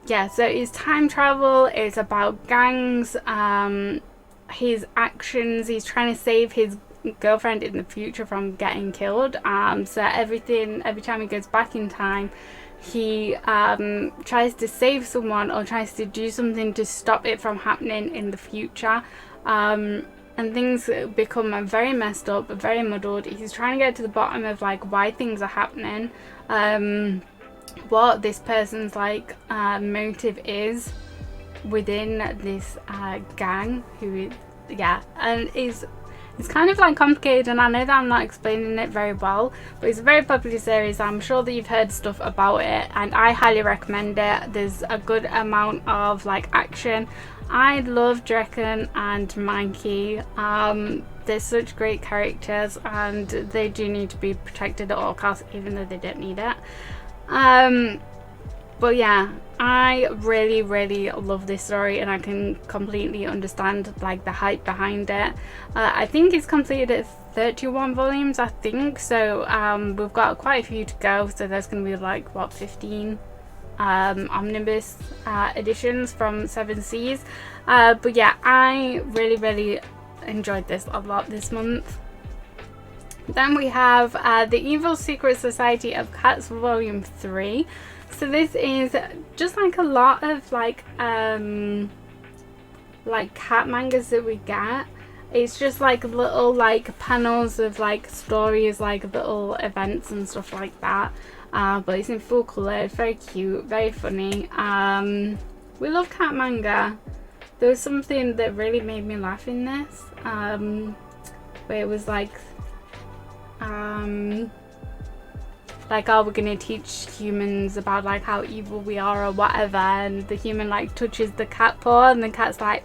A: Yeah, so it's time travel, it's about gangs, his actions, he's trying to save his girlfriend in the future from getting killed. So every time he goes back in time, he tries to save someone or tries to do something to stop it from happening in the future. And things become very messed up, very muddled. He's trying to get to the bottom of like why things are happening, what this person's like motive is within this gang, who and it's kind of like complicated, and I know that I'm not explaining it very well, but it's a very popular series. I'm sure that you've heard stuff about it, and I highly recommend it. There's a good amount of like action. I love Draken and Mikey. They're such great characters, and they do need to be protected at all costs, even though they don't need it. But yeah, I really love this story, and I can completely understand like the hype behind it. I think it's completed at 31 volumes, I think, so we've got quite a few to go, so there's gonna be like what, 15 omnibus editions from 7Cs. But yeah, I really enjoyed this a lot this month. Then we have The Evil Secret Society of Cats Volume 3. So this is just like a lot of like cat mangas that we get. It's just like little like panels of like stories, like little events and stuff like that. But it's in full colour, it's very cute, very funny. We love cat manga. There was something that really made me laugh in this, where it was like oh, we're gonna teach humans about like how evil we are or whatever, and the human like touches the cat paw and the cat's like,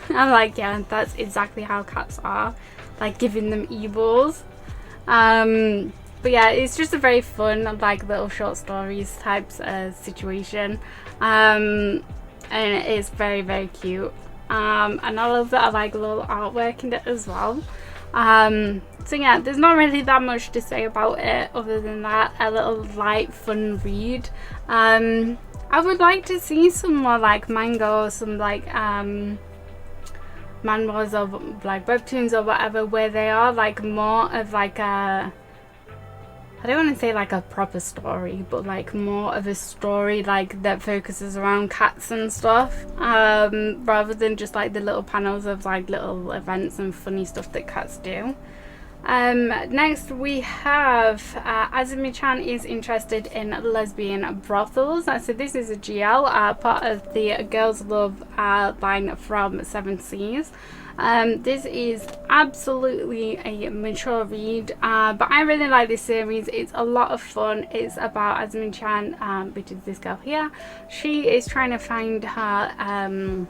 A: I'm like, yeah, that's exactly how cats are. like giving them e-balls. But yeah, it's just a very fun, like, little short stories types situation, and it's very, very cute. And I love that I like little artwork in it as well. So yeah, there's not really that much to say about it other than that, a little light, fun read. I would like to see some more like manga or some like manhwas or like webtoons or whatever, where they are like more of like a, I don't want to say like a proper story, but like more of a story like that focuses around cats and stuff, rather than just like the little panels of like little events and funny stuff that cats do. Next we have Azumi-chan is interested in lesbian brothels. So this is a GL, part of the Girls Love line from Seven Seas. This is absolutely a mature read, but I really like this series. It's a lot of fun. It's about Azumi-chan, which is this girl here. She is trying to find her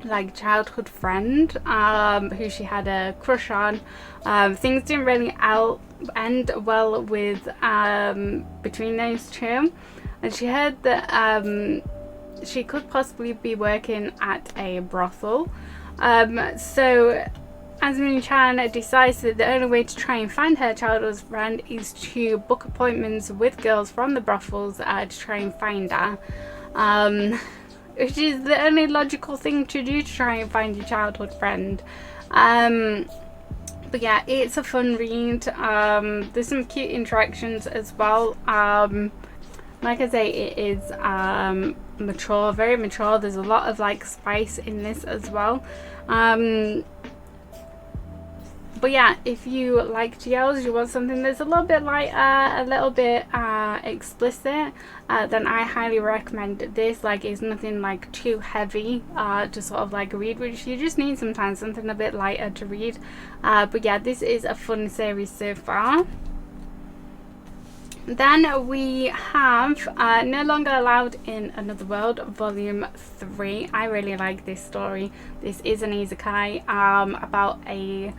A: like childhood friend who she had a crush on. Things didn't really end well with between those two, and she heard that she could possibly be working at a brothel. So Azumi-chan decides that the only way to try and find her childhood friend is to book appointments with girls from the brothels to try and find her, which is the only logical thing to do to try and find your childhood friend. But yeah, it's a fun read. There's some cute interactions as well. Like I say, it is mature, very mature. There's a lot of like spice in this as well. But yeah, if you like GLs, you want something that's a little bit lighter, a little bit explicit, then I highly recommend this. Like, it's nothing like too heavy to sort of like read, which you just need sometimes, something a bit lighter to read. But yeah, this is a fun series so far. Then we have No Longer Allowed in Another World, Volume 3. I really like this story. This is an isekai about a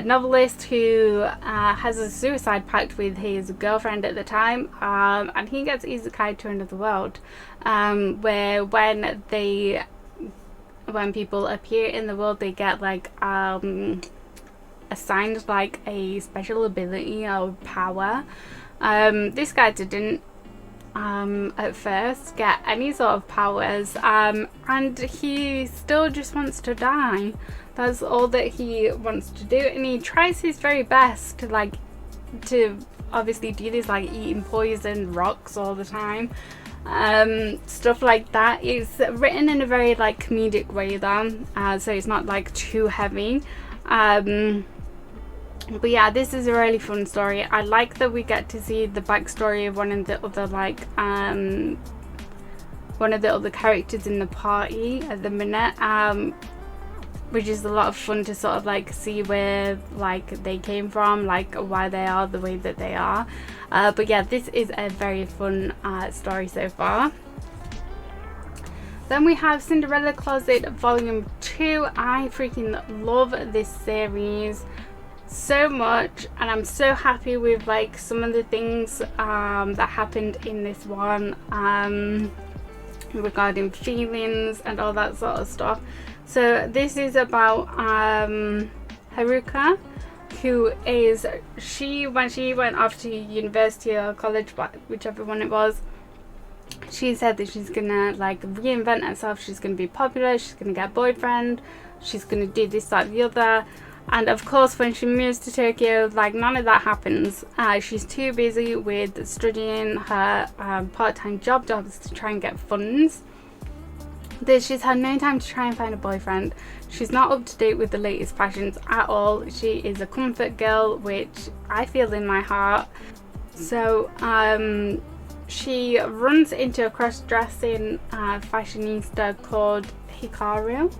A: novelist who has a suicide pact with his girlfriend at the time, and he gets isekai to another world, where when people appear in the world, they get like assigned like a special ability or power. This guy didn't at first get any sort of powers, and he still just wants to die. That's all that he wants to do, and he tries his very best to obviously do this, like eating poison rocks all the time, stuff like that. It's written in a very like comedic way though, so it's not like too heavy. But yeah, this is a really fun story. I like that we get to see the backstory of one of the other characters in the party at the minute, which is a lot of fun to sort of like see where like they came from, like why they are the way that they are. But yeah, this is a very fun story so far. Then we have Cinderella Closet Volume 2. I freaking love this series so much, and I'm so happy with like some of the things that happened in this one regarding feelings and all that sort of stuff. So this is about Haruka, who is when she went off to university or college, whichever one it was, she said that she's gonna like reinvent herself. She's gonna be popular, she's gonna get a boyfriend, she's gonna do this, that, the other. And of course, when she moves to Tokyo, like none of that happens. She's too busy with studying her part-time jobs to try and get funds. She's had no time to try and find a boyfriend. She's not up to date with the latest fashions at all. She is a comfort girl, which I feel in my heart. So she runs into a cross-dressing fashionista called Hikaru,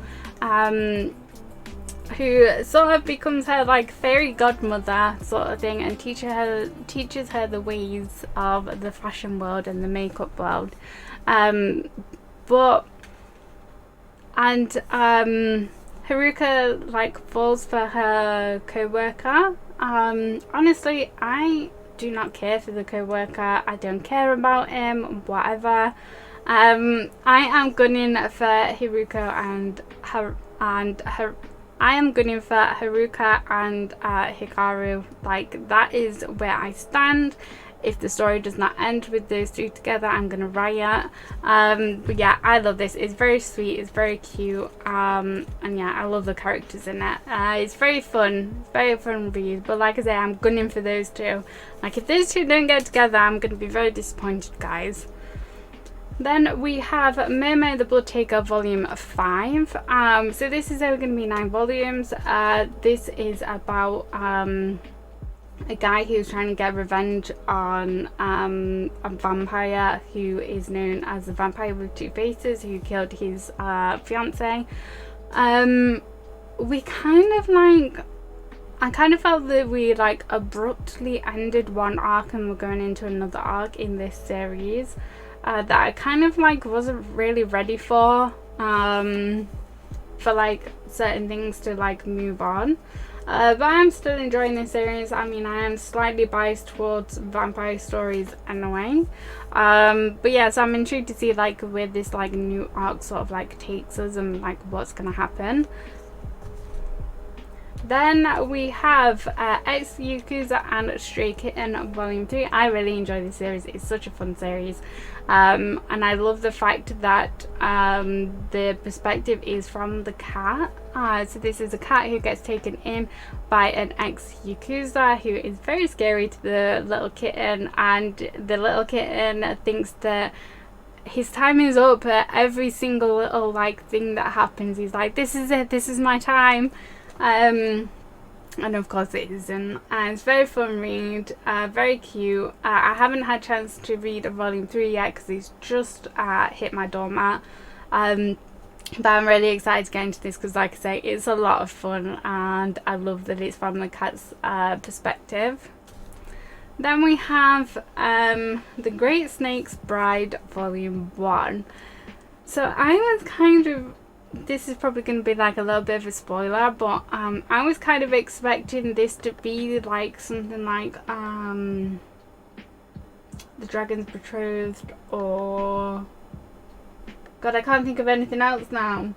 A: who sort of becomes her like fairy godmother sort of thing, and teaches her the ways of the fashion world and the makeup world. Haruka like falls for her co-worker. Honestly, I do not care for the co-worker. I don't care about him, whatever. I am gunning for Haruka and I am gunning for Haruka and Hikaru. Like, that is where I stand. If the story does not end with those two together, I'm gonna riot. But yeah, I love this. It's very sweet, it's very cute, and yeah, I love the characters in it. It's very fun read, but like I say, I'm gunning for those two. Like, if those two don't get together, I'm gonna be very disappointed, guys. Then we have Momo the Blood Taker Volume 5. So this is only going to be 9 volumes. This is about a guy who's trying to get revenge on a vampire who is known as the Vampire with Two Faces, who killed his fiance. We kind of like... I kind of felt that we like abruptly ended one arc and we're going into another arc in this series. That I kind of like wasn't really ready for like certain things to like move on, but I am still enjoying this series. I mean, I am slightly biased towards vampire stories anyway, but yeah, so I'm intrigued to see like where this like new arc sort of like takes us and like what's gonna happen. Then we have Ex Yakuza and Stray Kitten Volume 3. I really enjoy this series. It's such a fun series. And I love the fact that the perspective is from the cat. So this is a cat who gets taken in by an ex-Yakuza who is very scary to the little kitten. And the little kitten thinks that his time is up at every single little like thing that happens. He's like, this is it, this is my time. And of course it isn't. It's a very fun read, very cute. I haven't had a chance to read Volume 3 yet because it's just hit my doormat, but I'm really excited to get into this because, like I say, it's a lot of fun and I love that it's from the cat's perspective. Then we have The Great Snake's Bride Volume 1. So I was kind of... This is probably going to be like a little bit of a spoiler, but I was kind of expecting this to be like something like The Dragon's Betrothed, or God, I can't think of anything else now.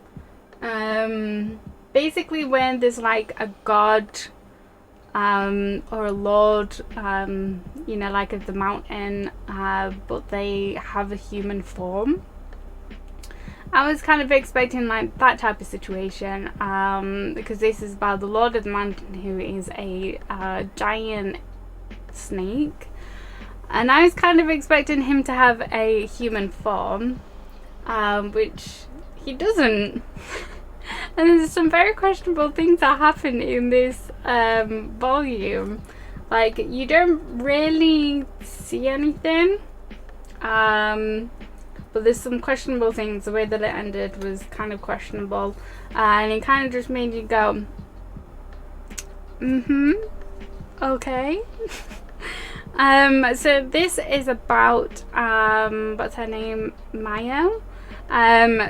A: Basically when there's like a god or a lord, you know, like of the mountain, but they have a human form. I was kind of expecting like that type of situation, because this is about the Lord of the Mountain, who is a giant snake, and I was kind of expecting him to have a human form, which he doesn't. And there's some very questionable things that happen in this volume. Like, you don't really see anything, but there's some questionable things. The way that it ended was kind of questionable, and it kind of just made you go, okay. So this is about what's her name, Mayo.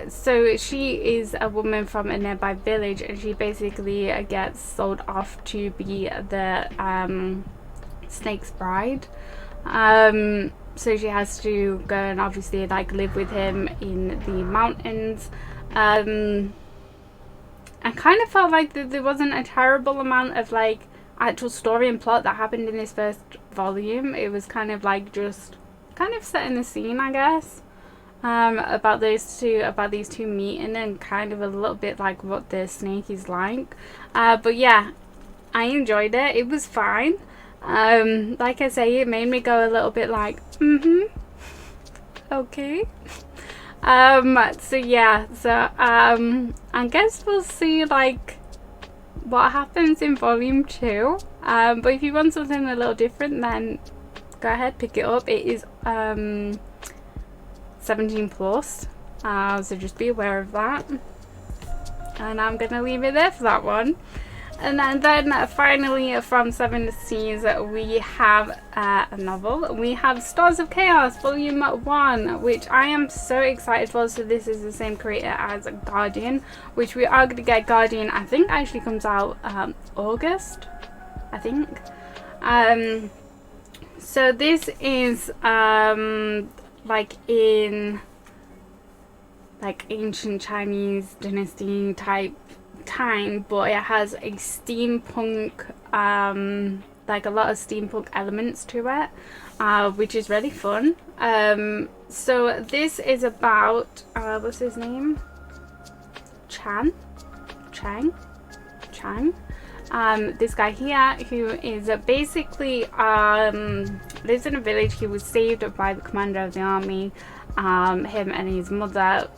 A: So she is a woman from a nearby village, and she basically gets sold off to be the snake's bride. So she has to go and obviously like live with him in the mountains. I kind of felt like there wasn't a terrible amount of like actual story and plot that happened in this first volume. It was kind of like just kind of setting the scene, I guess, about these two meeting, and kind of a little bit like what the snake is like. But yeah, I enjoyed it. It was fine. Like I say, it made me go a little bit like, okay. So yeah, so I guess we'll see like what happens in volume 2. But if you want something a little different, then go ahead, pick it up. It is 17 plus, so just be aware of that. And I'm gonna leave it there for that one. And then finally from Seven Seas we have a novel. We have Stars of Chaos Volume 1, which I am so excited for. So this is the same creator as Guardian, which we are going to get. Guardian I think actually comes out August, I think. So this is like in like ancient Chinese dynasty type time, but it has a steampunk, like a lot of steampunk elements to it, which is really fun. So this is about what's his name, Chang. This guy here, who is basically lives in a village. He was saved by the commander of the army. Him and his mother,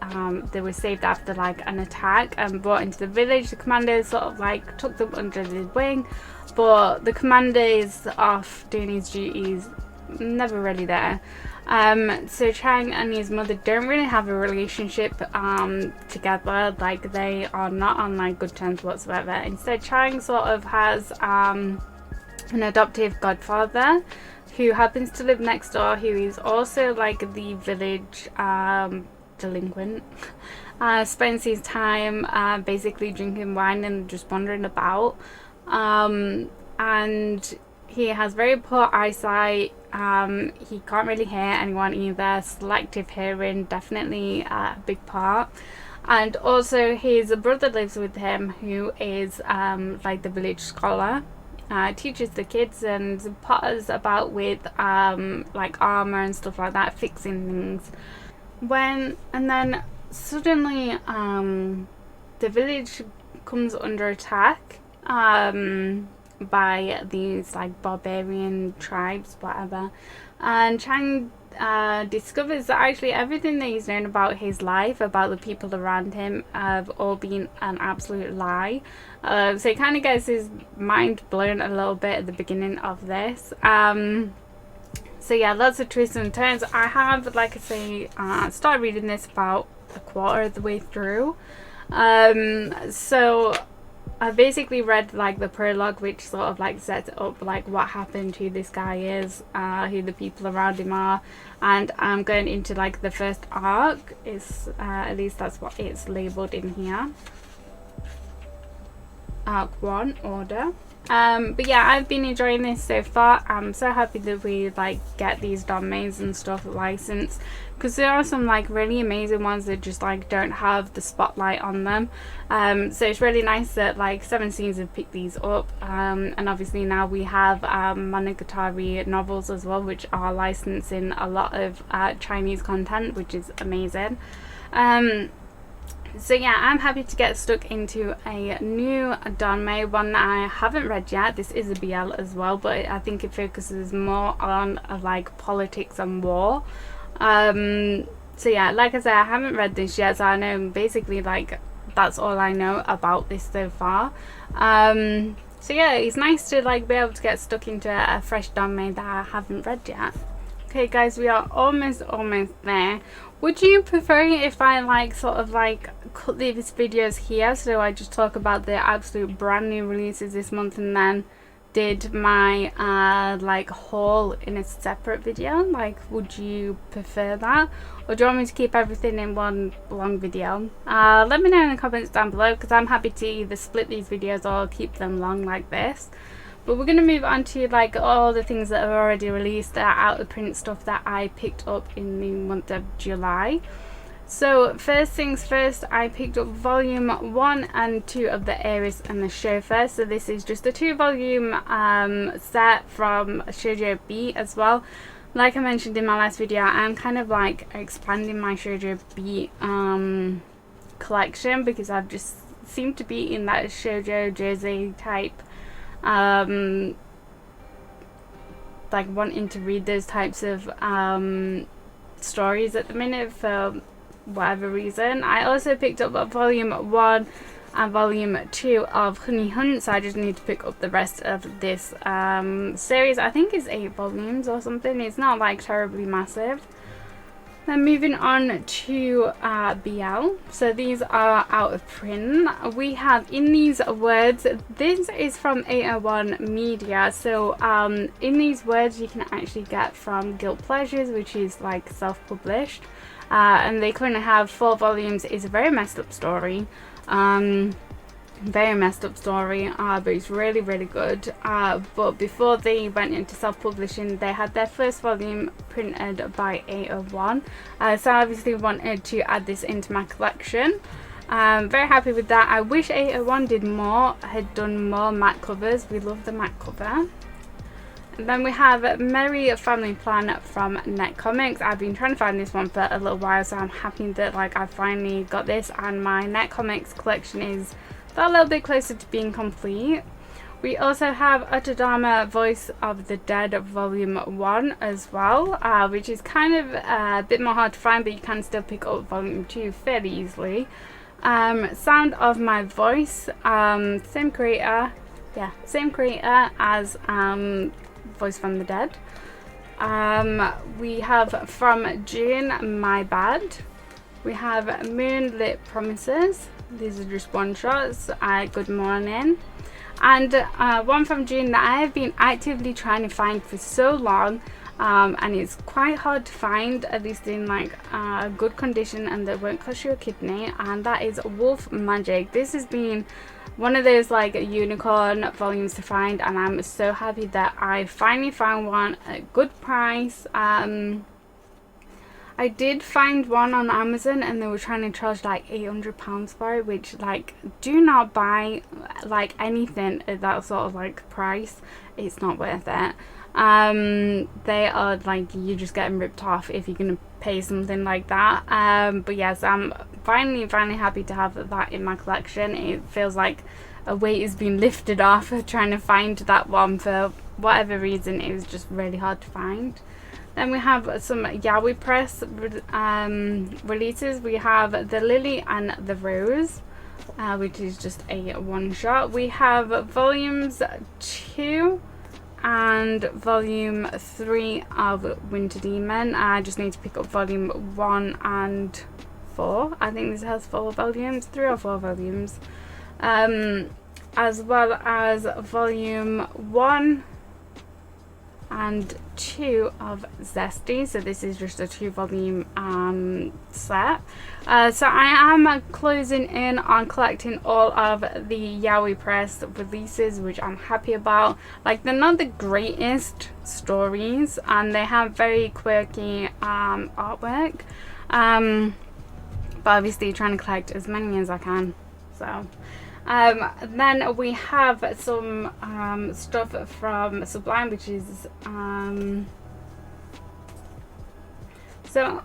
A: they were saved after like an attack and brought into the village. The commander sort of like took them under his wing, but the commander is off doing his duties, never really there. So Chang and his mother don't really have a relationship together. Like they are not on like good terms whatsoever. Instead, Chang sort of has an adoptive godfather who happens to live next door, who is also like the village delinquent. Spends his time basically drinking wine and just wandering about, and he has very poor eyesight. He can't really hear anyone either. Selective hearing, definitely a big part. And also his brother lives with him, who is like the village scholar. Teaches the kids and potters about with like armor and stuff like that, fixing things. And then suddenly the village comes under attack by these like barbarian tribes, whatever. And Chang discovers that actually everything that he's known about his life, about the people around him, have all been an absolute lie. So he kind of gets his mind blown a little bit at the beginning of this. So yeah, lots of twists and turns. I have, like I say, started reading this about a quarter of the way through. So I basically read like the prologue, which sort of like sets up like what happened, who this guy is, who the people around him are, and I'm going into like the first arc. Is at least that's what it's labelled in here. Arc 1, Order. But yeah, I've been enjoying this so far. I'm so happy that we like get these domains and stuff licensed, because there are some like really amazing ones that just like don't have the spotlight on them. So it's really nice that like Seven Seas have picked these up, and obviously now we have Monogatari novels as well, which are licensing a lot of Chinese content, which is amazing. So yeah, I'm happy to get stuck into a new Danmei, one that I haven't read yet. This is a BL as well, but I think it focuses more on like politics and war. So yeah, like I said, I haven't read this yet, so I know basically like that's all I know about this so far. So yeah, it's nice to like be able to get stuck into a fresh Danmei that I haven't read yet. Okay guys, we are almost there. Would you prefer it if I like sort of like cut these videos here, so I just talk about the absolute brand new releases this month and then did my like haul in a separate video? Like, would you prefer that, or do you want me to keep everything in one long video? Let me know in the comments down below, because I'm happy to either split these videos or keep them long like this. But we're going to move on to like all the things that are already released, out of print stuff that I picked up in the month of July. So first things first, I picked up volume 1 and 2 of The Heiress and the Chauffeur. So this is just a 2-volume set from Shoujo B as well. Like I mentioned in my last video, I'm kind of like expanding my Shoujo B collection, because I've just seemed to be in that Shoujo Josei type, like wanting to read those types of stories at the minute for whatever reason. I also picked up volume 1 and volume 2 of Honey Hunt, so I just need to pick up the rest of this series. I think it's 8 volumes or something. It's not like terribly massive. Then moving on to BL. So these are out of print. We have In These Words. This is from 801 Media. So In These Words you can actually get from Guilt Pleasures, which is like self-published. And they currently have 4 volumes. It's a very messed up story. Very messed up story, but it's really, really good. But before they went into self-publishing, they had their first volume printed by 801. So I obviously wanted to add this into my collection. Very happy with that. I wish 801 had done more matte covers. We love the matte cover. And then we have Merry Family Plan from Net Comics. I've been trying to find this one for a little while, so I'm happy that like I finally got this, and my Net Comics collection is a little bit closer to being complete. We also have Utadama Voice of the Dead Volume 1 as well, which is kind of a bit more hard to find, but you can still pick up Volume 2 fairly easily. Sound of My Voice, same creator as Voice from the Dead. We have from June, My Bad. We have Moonlit Promises. These are just one shots. Good Morning. And one from June that I have been actively trying to find for so long, and it's quite hard to find, at least in like good condition and that won't cost you a kidney, and that is Wolf Magic. This has been one of those like unicorn volumes to find, and I'm so happy that I finally found one at a good price. I did find one on Amazon and they were trying to charge like £800 for it, which like do not buy like anything at that sort of like price. It's not worth it. They are like, you're just getting ripped off if you're gonna pay something like that. But yes, I'm finally happy to have that in my collection. It feels like a weight has been lifted off trying to find that one. For whatever reason, it was just really hard to find. Then we have some Ize Press releases. We have The Lily and the Rose, which is just a one shot. We have volumes 2 and volume 3 of Winter Demon. I just need to pick up volume 1 and 4. I think this has 4 volumes, 3 or 4 volumes. As well as volume 1 and 2 of Zesty. So this is just a 2-volume set. So I am closing in on collecting all of the Ize Press releases, which I'm happy about. Like, they're not the greatest stories and they have very quirky artwork, but obviously trying to collect as many as I can. So then we have some stuff from Sublime, which is so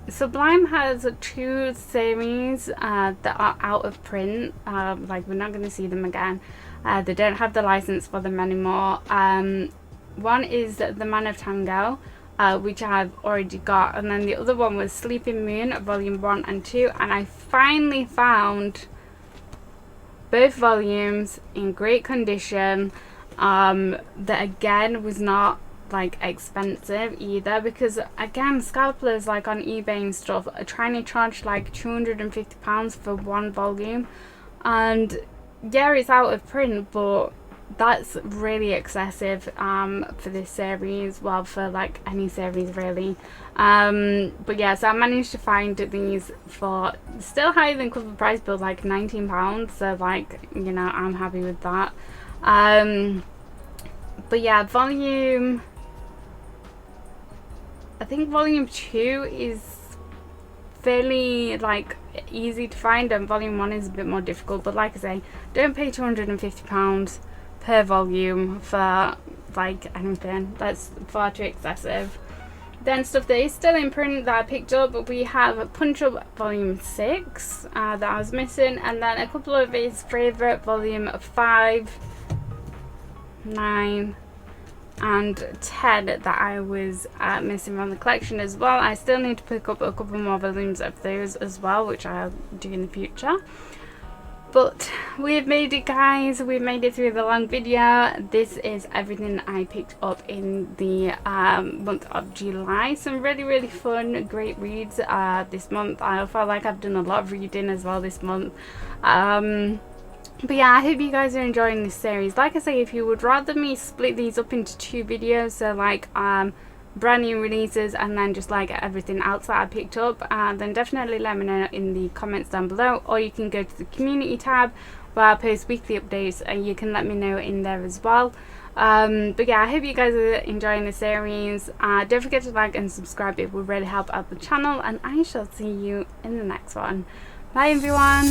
A: Sublime has 2 series that are out of print. Like, we're not going to see them again. They don't have the license for them anymore. One is The Man of Tango, which I've already got, and then the other one was Sleeping Moon volume 1 and 2, and I finally found both volumes in great condition, that again was not like expensive either, because again scalpers like on eBay and stuff are trying to charge like £250 for 1 volume, and yeah, it's out of print, but that's really excessive for this series, well, for like any series really. But yeah, so I managed to find these for still higher than cover price, but like £19, so like, you know, I'm happy with that. But yeah, I think volume 2 is fairly like easy to find, and volume 1 is a bit more difficult, but like I say, don't pay £250 per volume for like anything. That's far too excessive. Then stuff that is still in print that I picked up, we have Punch Up volume 6 that I was missing, and then a couple of his favourite volume 5, 9 and 10 that I was missing from the collection as well. I still need to pick up a couple more volumes of those as well, which I'll do in the future. But we've made it, guys. We've made it through the long video. This is everything I picked up in the month of July. Some really fun, great reads this month. I felt like I've done a lot of reading as well this month. But yeah, I hope you guys are enjoying this series. Like I say, if you would rather me split these up into 2 videos, so like brand new releases and then just like everything else that I picked up, then definitely let me know in the comments down below, or you can go to the community tab where I post weekly updates and you can let me know in there as well. But yeah, I hope you guys are enjoying the series. Don't forget to like and subscribe, it will really help out the channel, and I shall see you in the next one. Bye everyone.